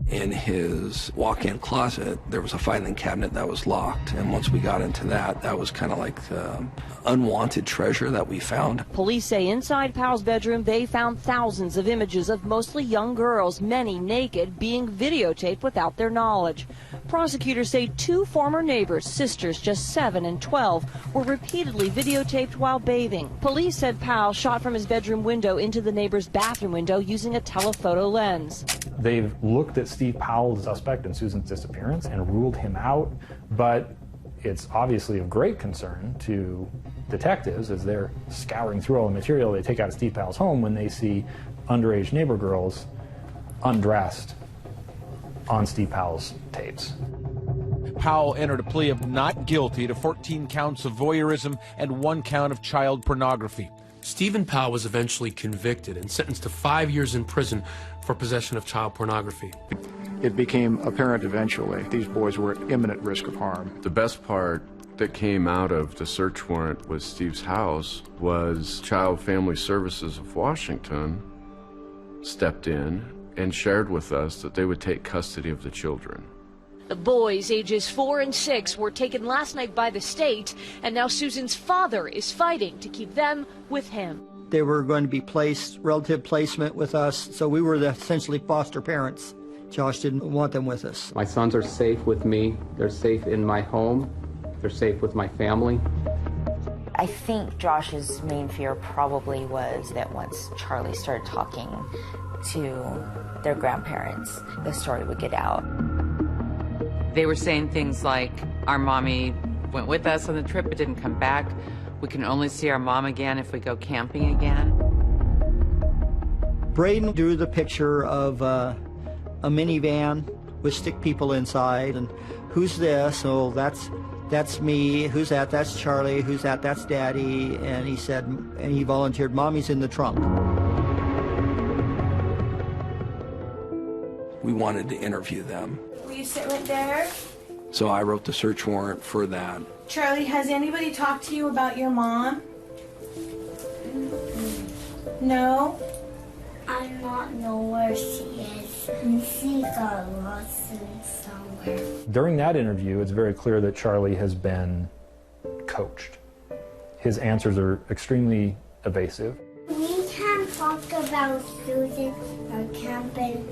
In his walk-in closet, there was a filing cabinet that was locked, and once we got into that, that was kind of like the unwanted treasure that we found. Police say inside Powell's bedroom, they found thousands of images of mostly young girls, many naked, being videotaped without their knowledge. Prosecutors say 2 former neighbors, sisters just 7 and 12, were repeatedly videotaped while bathing. Police said Powell shot from his bedroom window into the neighbor's bathroom window using a telephoto lens. They've looked at Steve Powell, the suspect in Susan's disappearance, and ruled him out, but it's obviously of great concern to detectives as they're scouring through all the material they take out of Steve Powell's home when they see underage neighbor girls undressed on Steve Powell's tapes. Powell entered a plea of not guilty to 14 counts of voyeurism and 1 count of child pornography. Stephen Powell was eventually convicted and sentenced to 5 years in prison for possession of child pornography. It became apparent eventually these boys were at imminent risk of harm. The best part that came out of the search warrant with Steve's house was Child Family Services of Washington stepped in and shared with us that they would take custody of the children. The boys, ages 4 and 6, were taken last night by the state, and now Susan's father is fighting to keep them with him. They were going to be placed, relative placement with us, so we were essentially foster parents. Josh didn't want them with us. My sons are safe with me. They're safe in my home. They're safe with my family. I think Josh's main fear probably was that once Charlie started talking to their grandparents, the story would get out. They were saying things like, our mommy went with us on the trip but didn't come back. We can only see our mom again if we go camping again. Braden drew the picture of a minivan with stick people inside, and who's this? Oh, that's me. Who's that? That's Charlie. Who's that? That's Daddy. And he said, and he volunteered, Mommy's in the trunk. We wanted to interview them. Will you sit right there? So I wrote the search warrant for that. Charlie, has anybody talked to you about your mom? No? I don't know where she is. She got lost somewhere. During that interview, it's very clear that Charlie has been coached. His answers are extremely evasive. We can't talk about Susan or camping.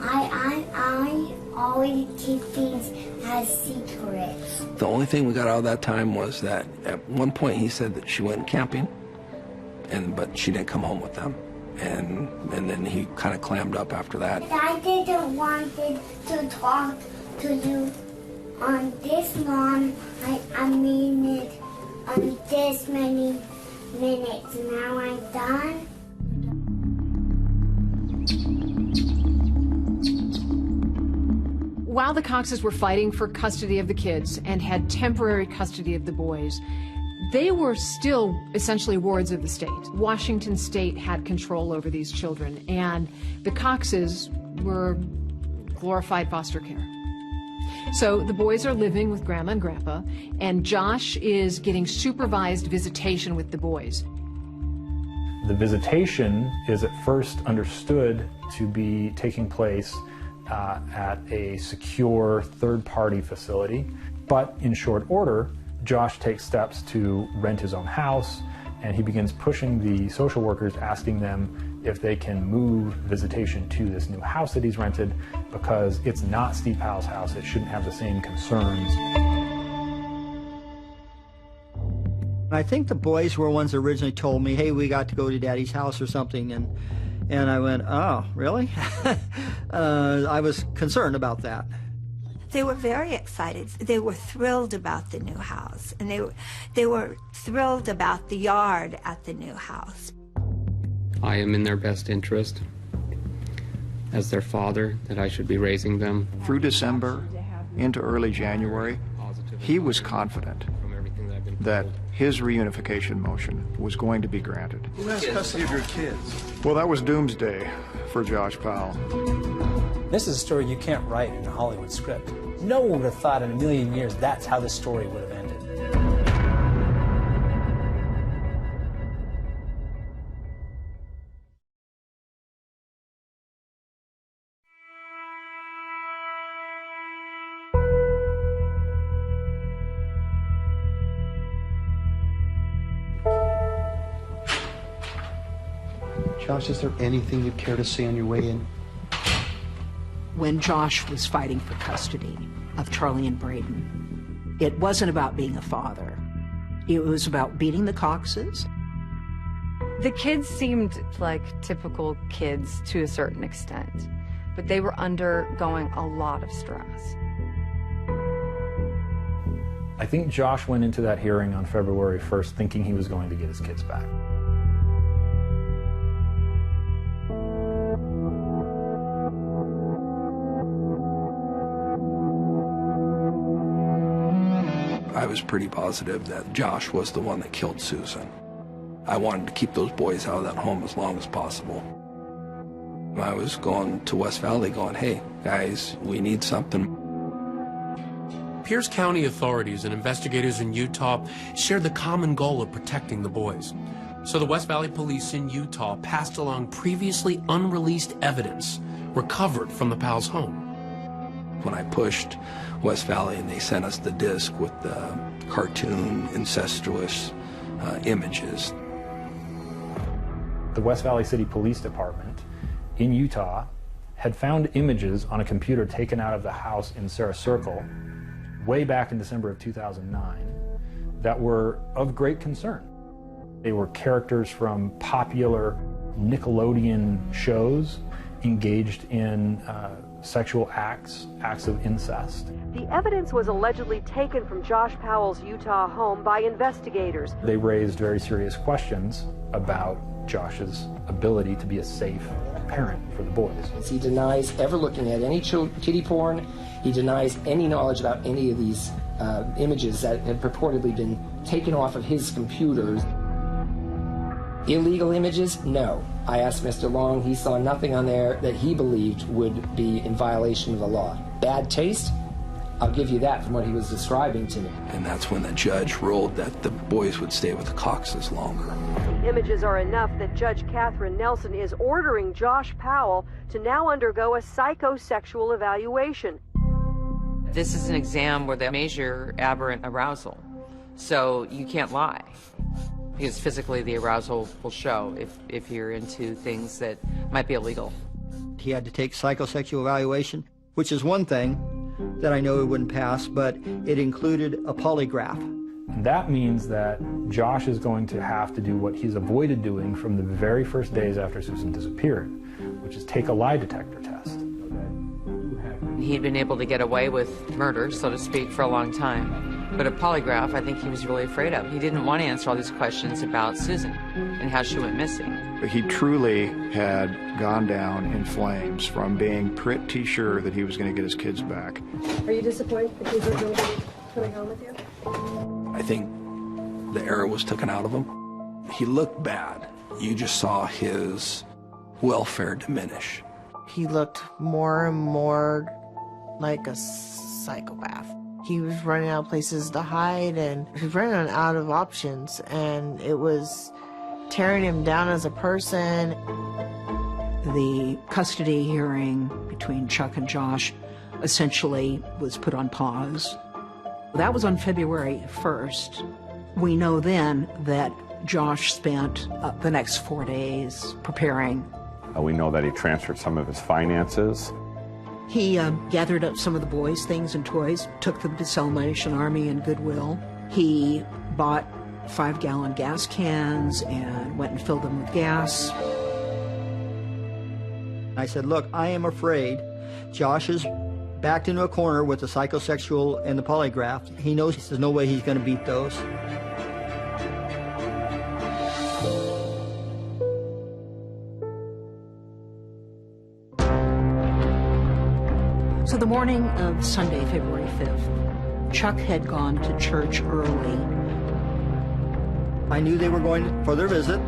I always keep things as secrets. The only thing we got out of that time was that at one point he said that she went camping, but she didn't come home with them. And then he kind of clammed up after that. I didn't want to talk to you on this long. I mean it on this many minutes. Now I'm done. While the Coxes were fighting for custody of the kids and had temporary custody of the boys, they were still essentially wards of the state. Washington State had control over these children, and the Coxes were glorified foster care. So the boys are living with Grandma and Grandpa, and Josh is getting supervised visitation with the boys. The visitation is at first understood to be taking place at a secure third-party facility. But in short order, Josh takes steps to rent his own house, and he begins pushing the social workers, asking them if they can move visitation to this new house that he's rented, because it's not Steve Powell's house. It shouldn't have the same concerns. I think the boys were ones that originally told me, hey, we got to go to Daddy's house or something, and I went, oh, really? I was concerned about that. They were very excited. They were thrilled about the new house, and they were thrilled about the yard at the new house. I am in their best interest as their father, that I should be raising them. Through December into early January, he was confident that his reunification motion was going to be granted. Who has custody of your kids? Well, that was doomsday for Josh Powell. This is a story you can't write in a Hollywood script. No one would have thought in a million years that's how the story would have ended. Josh, is there anything you'd care to say on your way in? When Josh was fighting for custody of Charlie and Braden, it wasn't about being a father. It was about beating the Coxes. The kids seemed like typical kids to a certain extent, but they were undergoing a lot of stress. I think Josh went into that hearing on February 1st thinking he was going to get his kids back. I was pretty positive that Josh was the one that killed Susan. I wanted to keep those boys out of that home as long as possible. I was going to West Valley going, hey, guys, we need something. Pierce County authorities and investigators in Utah shared the common goal of protecting the boys. So the West Valley Police in Utah passed along previously unreleased evidence recovered from the Powell's home. When I pushed West Valley and they sent us the disc with the cartoon, incestuous images. The West Valley City Police Department in Utah had found images on a computer taken out of the house in Sarah Circle way back in December of 2009 that were of great concern. They were characters from popular Nickelodeon shows engaged in sexual acts of incest. The evidence was allegedly taken from Josh Powell's Utah home by investigators. They raised very serious questions about Josh's ability to be a safe parent for the boys. He denies ever looking at any kiddie porn. He denies any knowledge about any of these images that had purportedly been taken off of his computers. Illegal images? No. I asked Mr. Long, he saw nothing on there that he believed would be in violation of the law. Bad taste? I'll give you that from what he was describing to me. And that's when the judge ruled that the boys would stay with the Coxes longer. The images are enough that Judge Catherine Nelson is ordering Josh Powell to now undergo a psychosexual evaluation. This is an exam where they measure aberrant arousal, so you can't lie. Because physically the arousal will show if you're into things that might be illegal. He had to take psychosexual evaluation, which is one thing that I know he wouldn't pass, but it included a polygraph. And that means that Josh is going to have to do what he's avoided doing from the very first days after Susan disappeared, which is take a lie detector test. He'd been able to get away with murder, so to speak, for a long time. But a polygraph, I think he was really afraid of. He didn't want to answer all these questions about Susan and how she went missing. He truly had gone down in flames from being pretty sure that he was going to get his kids back. Are you disappointed the kids are going to be coming home with you? I think the error was taken out of him. He looked bad. You just saw his welfare diminish. He looked more and more like a psychopath. He was running out of places to hide, and he was running out of options, and it was tearing him down as a person. The custody hearing between Chuck and Josh essentially was put on pause. That was on February 1st. We know then that Josh spent the next 4 days preparing. We know that he transferred some of his finances. He gathered up some of the boys' things and toys, took them to Salvation Army and Goodwill. He bought 5-gallon gas cans and went and filled them with gas. I said, look, I am afraid Josh is backed into a corner with the psychosexual and the polygraph. He knows there's no way he's going to beat those. So the morning of Sunday, February 5th, Chuck had gone to church early. I knew they were going for their visit,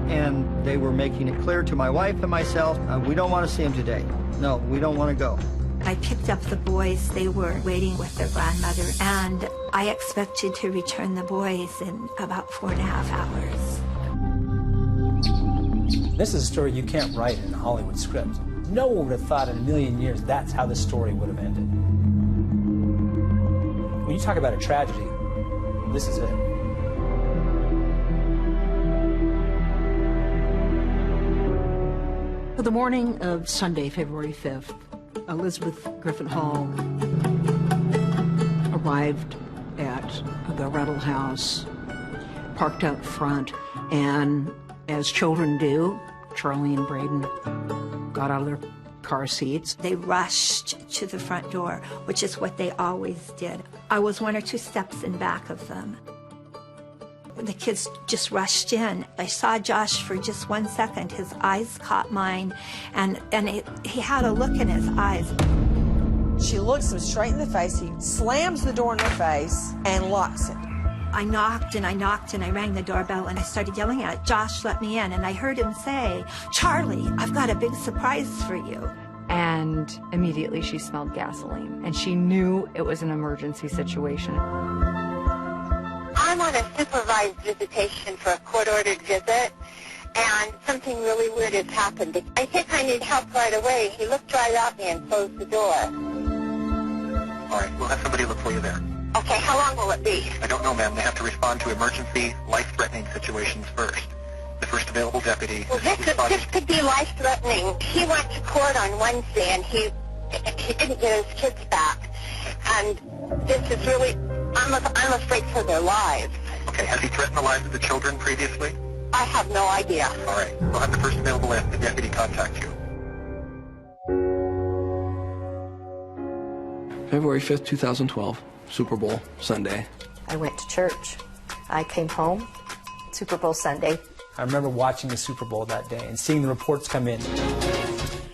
and they were making it clear to my wife and myself, we don't want to see him today. No, we don't want to go. I picked up the boys. They were waiting with their grandmother, and I expected to return the boys in about 4.5 hours. This is a story you can't write in a Hollywood script. No one would have thought in a million years that's how the story would have ended. When you talk about a tragedy, this is it. For the morning of Sunday, February 5th, Elizabeth Griffin Hall arrived at the rental house, parked out front, and as children do, Charlie and Braden got out of their car seats. They rushed to the front door, which is what they always did. I was 1 or 2 steps in back of them. The kids just rushed in. I saw Josh for just 1 second. His eyes caught mine, and he had a look in his eyes. She looks him straight in the face. He slams the door in her face and locks it. I knocked and I knocked and I rang the doorbell and I started yelling at it, Josh, let me in. And I heard him say, Charlie, I've got a big surprise for you. And immediately she smelled gasoline, and she knew it was an emergency situation. I'm on a supervised visitation for a court-ordered visit, and something really weird has happened. I think I need help right away. He looked right at me and closed the door. All right, we'll have somebody look for you there. Okay, how long will it be? I don't know, ma'am. They have to respond to emergency, life-threatening situations first. The first available deputy. Well, this could be life-threatening. He went to court on Wednesday, and he didn't get his kids back. And this is really, I'm afraid for their lives. Okay, has he threatened the lives of the children previously? I have no idea. All right, we'll have the first available deputy contact you. February 5th, 2012, Super Bowl Sunday. I went to church. I came home, Super Bowl Sunday. I remember watching the Super Bowl that day and seeing the reports come in.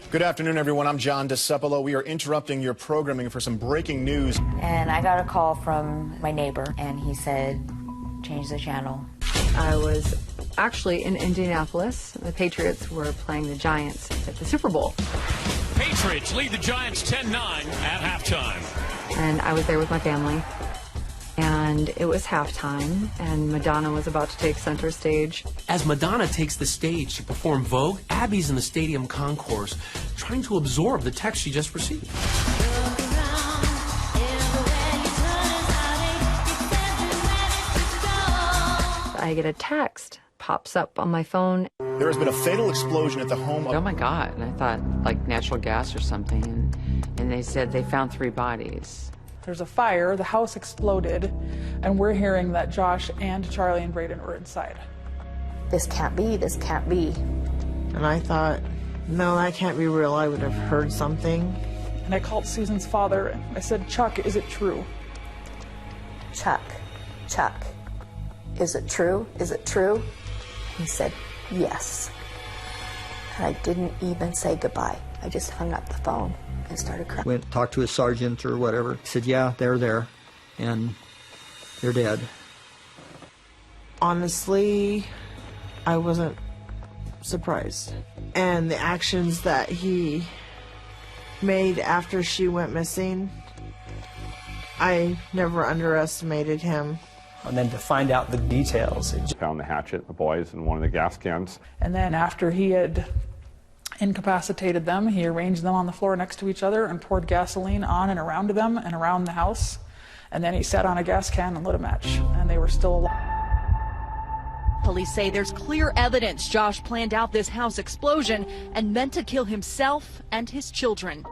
Good afternoon, everyone. I'm John DeCepolo. We are interrupting your programming for some breaking news. And I got a call from my neighbor, and he said, change the channel. I was actually in Indianapolis. The Patriots were playing the Giants at the Super Bowl. Patriots lead the Giants 10-9 at halftime. And I was there with my family. And it was halftime, and Madonna was about to take center stage. As Madonna takes the stage to perform Vogue, Abby's in the stadium concourse trying to absorb the text she just received. I get a text, pops up on my phone. There has been a fatal explosion at the home of... Oh my God, and I thought like natural gas or something, and they said they found 3 bodies. There's a fire, the house exploded, and we're hearing that Josh and Charlie and Braden were inside. This can't be, this can't be. And I thought, no, that can't be real. I would have heard something. And I called Susan's father, and I said, Chuck, is it true? Chuck, is it true? Is it true? He said, yes. And I didn't even say goodbye. I just hung up the phone and started crying. Went and talked to his sergeant or whatever. He said, yeah, they're there, and they're dead. Honestly, I wasn't surprised. And the actions that he made after she went missing, I never underestimated him. And then to find out the details. Found the hatchet, the boys, in one of the gas cans. And then after he had incapacitated them. He arranged them on the floor next to each other and poured gasoline on and around them and around the house. And then he sat on a gas can and lit a match, and they were still alive. Police say there's clear evidence Josh planned out this house explosion and meant to kill himself and his children.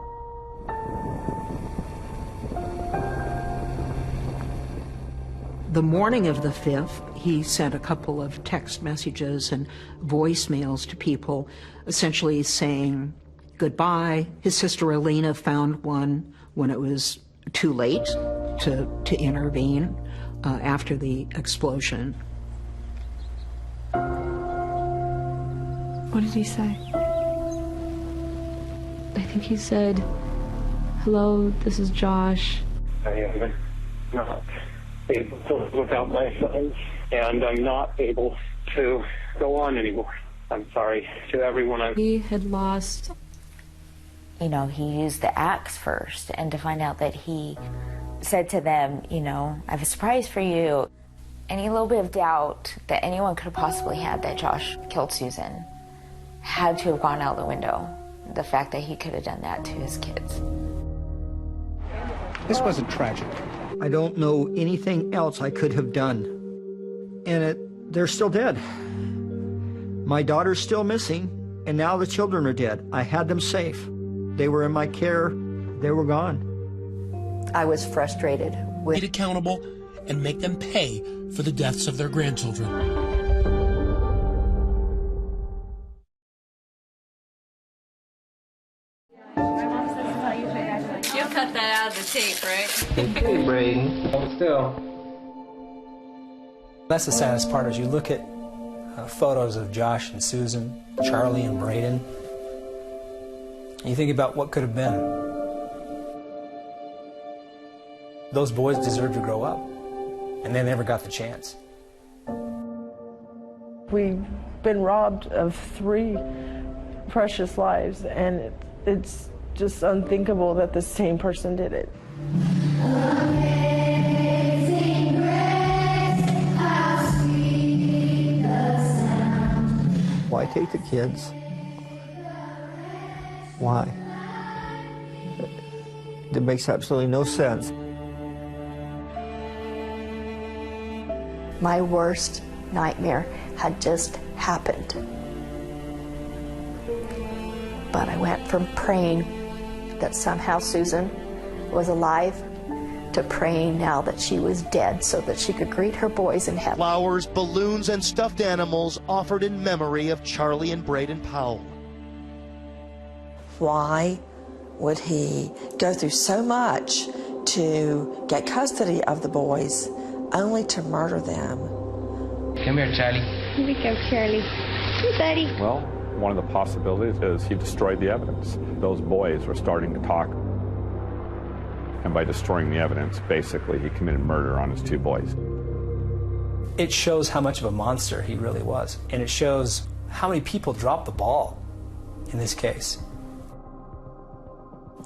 The morning of the 5th, he sent a couple of text messages and voicemails to people, essentially saying goodbye. His sister Alina found one when it was too late to intervene after the explosion. What did he say? I think he said, "Hello, this is Josh." I am not able to live without my son, and I'm not able to go on anymore. I'm sorry to everyone. He had lost. You know, he used the axe first, and to find out that he said to them, you know, I have a surprise for you. Any little bit of doubt that anyone could have possibly had that Josh killed Susan had to have gone out the window. The fact that he could have done that to his kids. This wasn't tragic. I don't know anything else I could have done. And they're still dead. My daughter's still missing, and now the children are dead. I had them safe. They were in my care. They were gone. I was frustrated with... Be accountable and make them pay for the deaths of their grandchildren. You cut that out of the tape, right? Hey, Braden. Hold still. That's the saddest part, is you look at photos of Josh and Susan, Charlie and Braden, and you think about what could have been. Those boys deserve to grow up, and they never got the chance. We've been robbed of 3 precious lives, and it's just unthinkable that the same person did it. Why take the kids? Why? It makes absolutely no sense. My worst nightmare had just happened. But I went from praying that somehow Susan was alive to praying now that she was dead so that she could greet her boys in heaven. Flowers, balloons, and stuffed animals offered in memory of Charlie and Braden Powell. Why would he go through so much to get custody of the boys only to murder them? Come here, Charlie. Here we go, Charlie. Hey, buddy. Well, one of the possibilities is he destroyed the evidence. Those boys were starting to talk. And by destroying the evidence, basically, he committed murder on his 2 boys. It shows how much of a monster he really was. And it shows how many people dropped the ball in this case.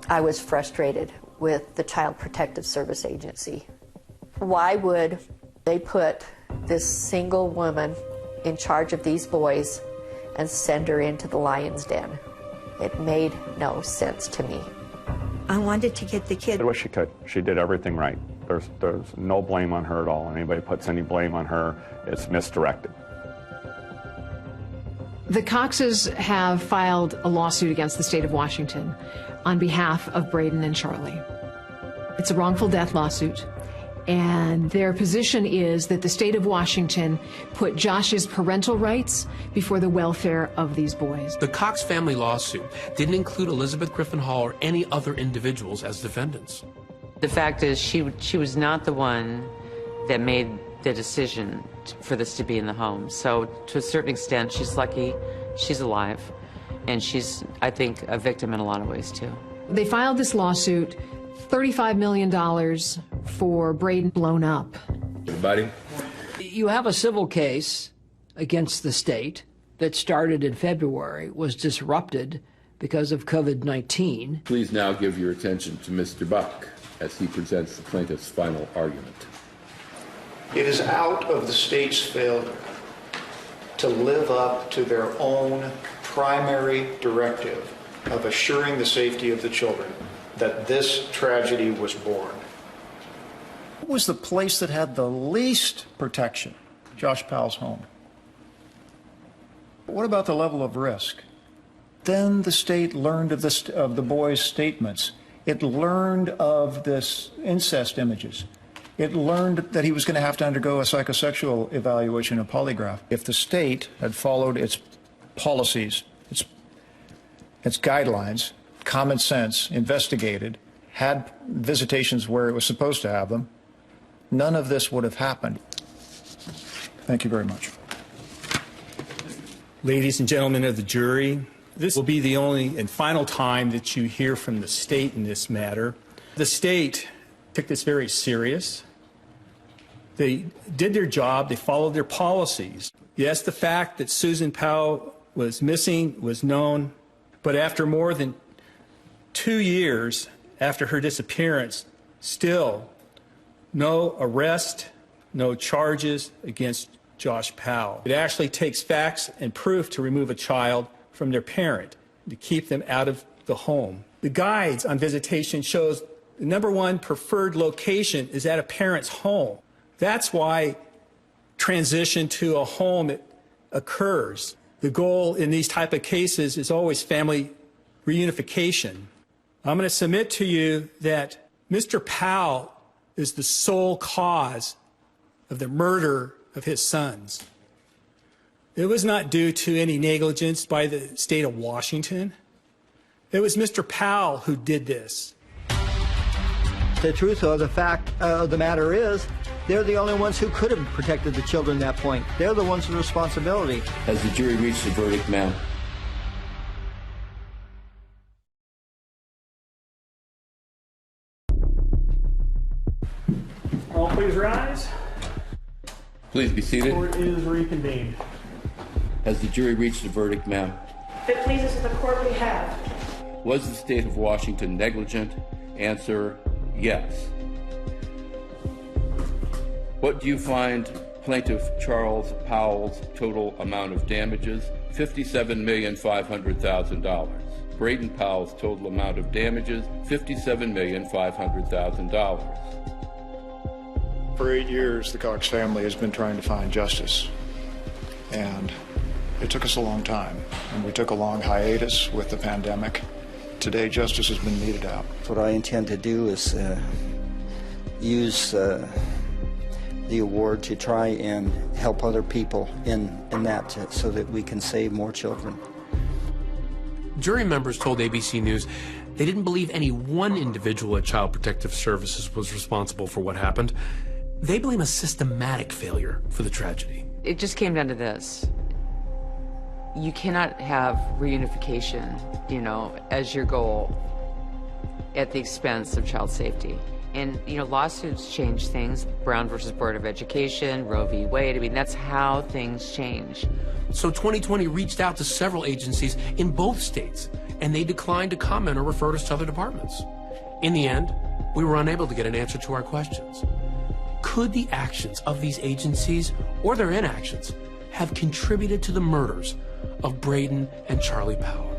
I was frustrated with the Child Protective Service Agency. Why would they put this single woman in charge of these boys and send her into the lion's den? It made no sense to me. I wanted to get the kid. I did what she could. She did everything right. There's no blame on her at all. Anybody puts any blame on her, it's misdirected. The Coxes have filed a lawsuit against the state of Washington on behalf of Braden and Charlie. It's a wrongful death lawsuit, and their position is that the state of Washington put Josh's parental rights before the welfare of these boys. The Cox family lawsuit didn't include Elizabeth Griffin Hall or any other individuals as defendants. The fact is, she was not the one that made the decision for this to be in the home. So to a certain extent, she's lucky she's alive, and she's, I think, a victim in a lot of ways too. They filed this lawsuit, $35 million for Braden blown up. Everybody? You have a civil case against the state that started in February, was disrupted because of COVID-19. Please now give your attention to Mr. Buck as he presents the plaintiff's final argument. It is out of the state's failure to live up to their own primary directive of assuring the safety of the children that this tragedy was born. What was the place that had the least protection? Josh Powell's home. What about the level of risk? Then the state learned of the boy's statements. It learned of this incest images. It learned that he was going to have to undergo a psychosexual evaluation, a polygraph. If the state had followed its policies, its guidelines, common sense, investigated, had visitations where it was supposed to have them, none of this would have happened. Thank you very much. Ladies and gentlemen of the jury, this will be the only and final time that you hear from the state in this matter. The state took this very serious. They did their job. They followed their policies. Yes, the fact that Susan Powell was missing was known, but after more than 2 years after her disappearance, still no arrest, no charges against Josh Powell. It actually takes facts and proof to remove a child from their parent, to keep them out of the home. The guides on visitation shows the #1 preferred location is at a parent's home. That's why transition to a home occurs. The goal in these type of cases is always family reunification. I'm going to submit to you that Mr. Powell is the sole cause of the murder of his sons. It was not due to any negligence by the state of Washington. It was Mr. Powell who did this. The truth of the fact of the matter is, they're the only ones who could have protected the children at that point. They're the ones with responsibility. Has the jury reached a verdict, ma'am? All please rise. Please be seated. Court is reconvened. Has the jury reached a verdict, ma'am? If it pleases the court, we have. Was the state of Washington negligent? Answer, yes. What do you find plaintiff Charles Powell's total amount of damages? $57,500,000. Braden Powell's total amount of damages, $57,500,000. For 8 years, the Cox family has been trying to find justice. And it took us a long time. And we took a long hiatus with the pandemic. Today, justice has been meted out. What I intend to do is use the award to try and help other people in that so that we can save more children. Jury members told ABC News they didn't believe any one individual at Child Protective Services was responsible for what happened. They blame a systematic failure for the tragedy. It just came down to this. You cannot have reunification, as your goal at the expense of child safety. And, lawsuits change things. Brown versus Board of Education, Roe v. Wade. That's how things change. So 2020 reached out to several agencies in both states, and they declined to comment or refer us to other departments. In the end, we were unable to get an answer to our questions. Could the actions of these agencies, or their inactions, have contributed to the murders of Braden and Charlie Powell?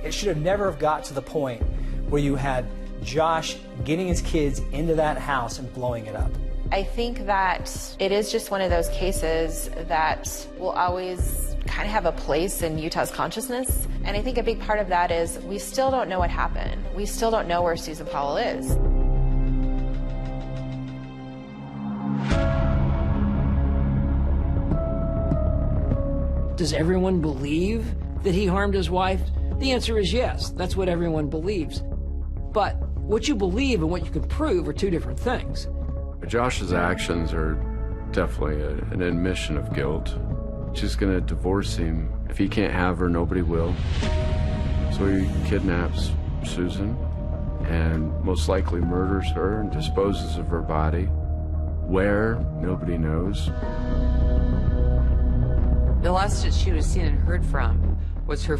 It should have never have got to the point where you had Josh getting his kids into that house and blowing it up. I think that it is just one of those cases that will always kind of have a place in Utah's consciousness. And I think a big part of that is we still don't know what happened. We still don't know where Susan Powell is. Does everyone believe that he harmed his wife? The answer is yes. That's what everyone believes. But what you believe and what you can prove are two different things. Josh's actions are definitely an admission of guilt. She's gonna divorce him. If he can't have her, nobody will. So he kidnaps Susan and most likely murders her and disposes of her body. Where? Nobody knows. The last that she was seen and heard from was her...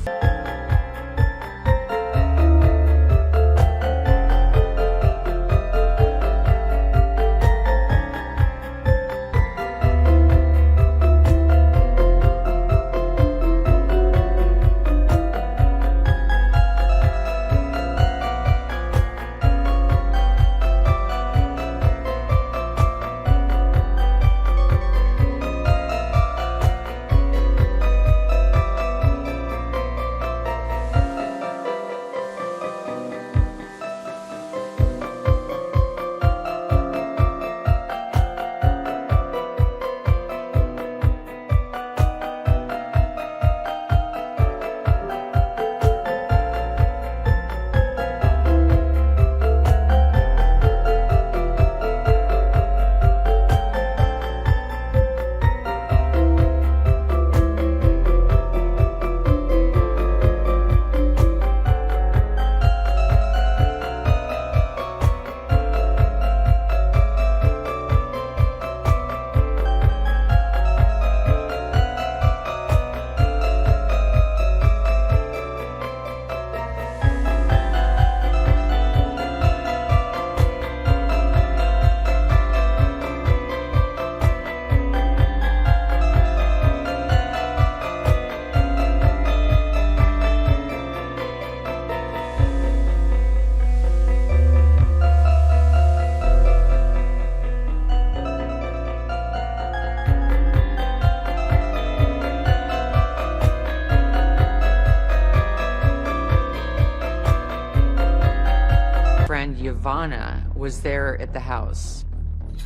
friend Yvonne was there at the house.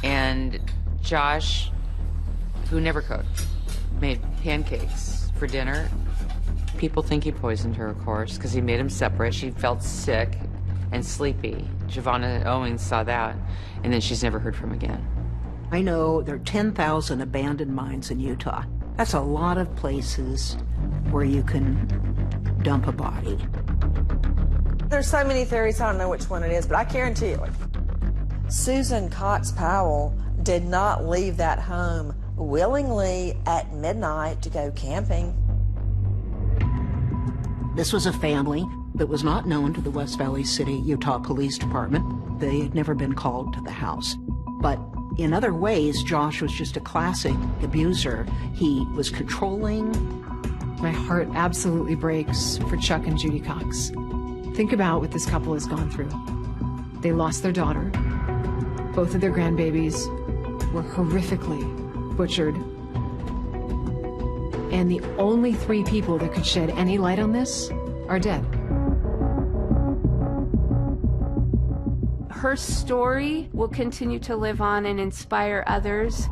And Josh, who never cooked, made pancakes for dinner. People think he poisoned her, of course, because he made them separate. She felt sick and sleepy. Giovanna Owings saw that, and then she's never heard from again. I know there are 10,000 abandoned mines in Utah. That's a lot of places where you can dump a body. There's so many theories, I don't know which one it is, but I guarantee you. Susan Cox Powell did not leave that home willingly at midnight to go camping. This was a family that was not known to the West Valley City, Utah Police Department. They had never been called to the house. But in other ways, Josh was just a classic abuser. He was controlling. My heart absolutely breaks for Chuck and Judy Cox. Think about what this couple has gone through. They lost their daughter. Both of their grandbabies were horrifically butchered. And the only 3 people that could shed any light on this are dead. Her story will continue to live on and inspire others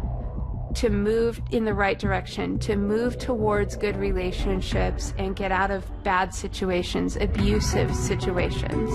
to move in the right direction, to move towards good relationships and get out of bad situations, abusive situations.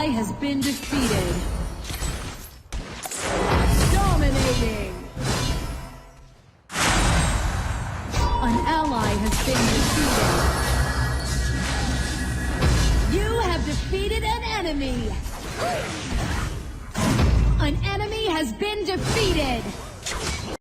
Has been defeated. Dominating. An ally has been defeated. You have defeated an enemy. An enemy has been defeated.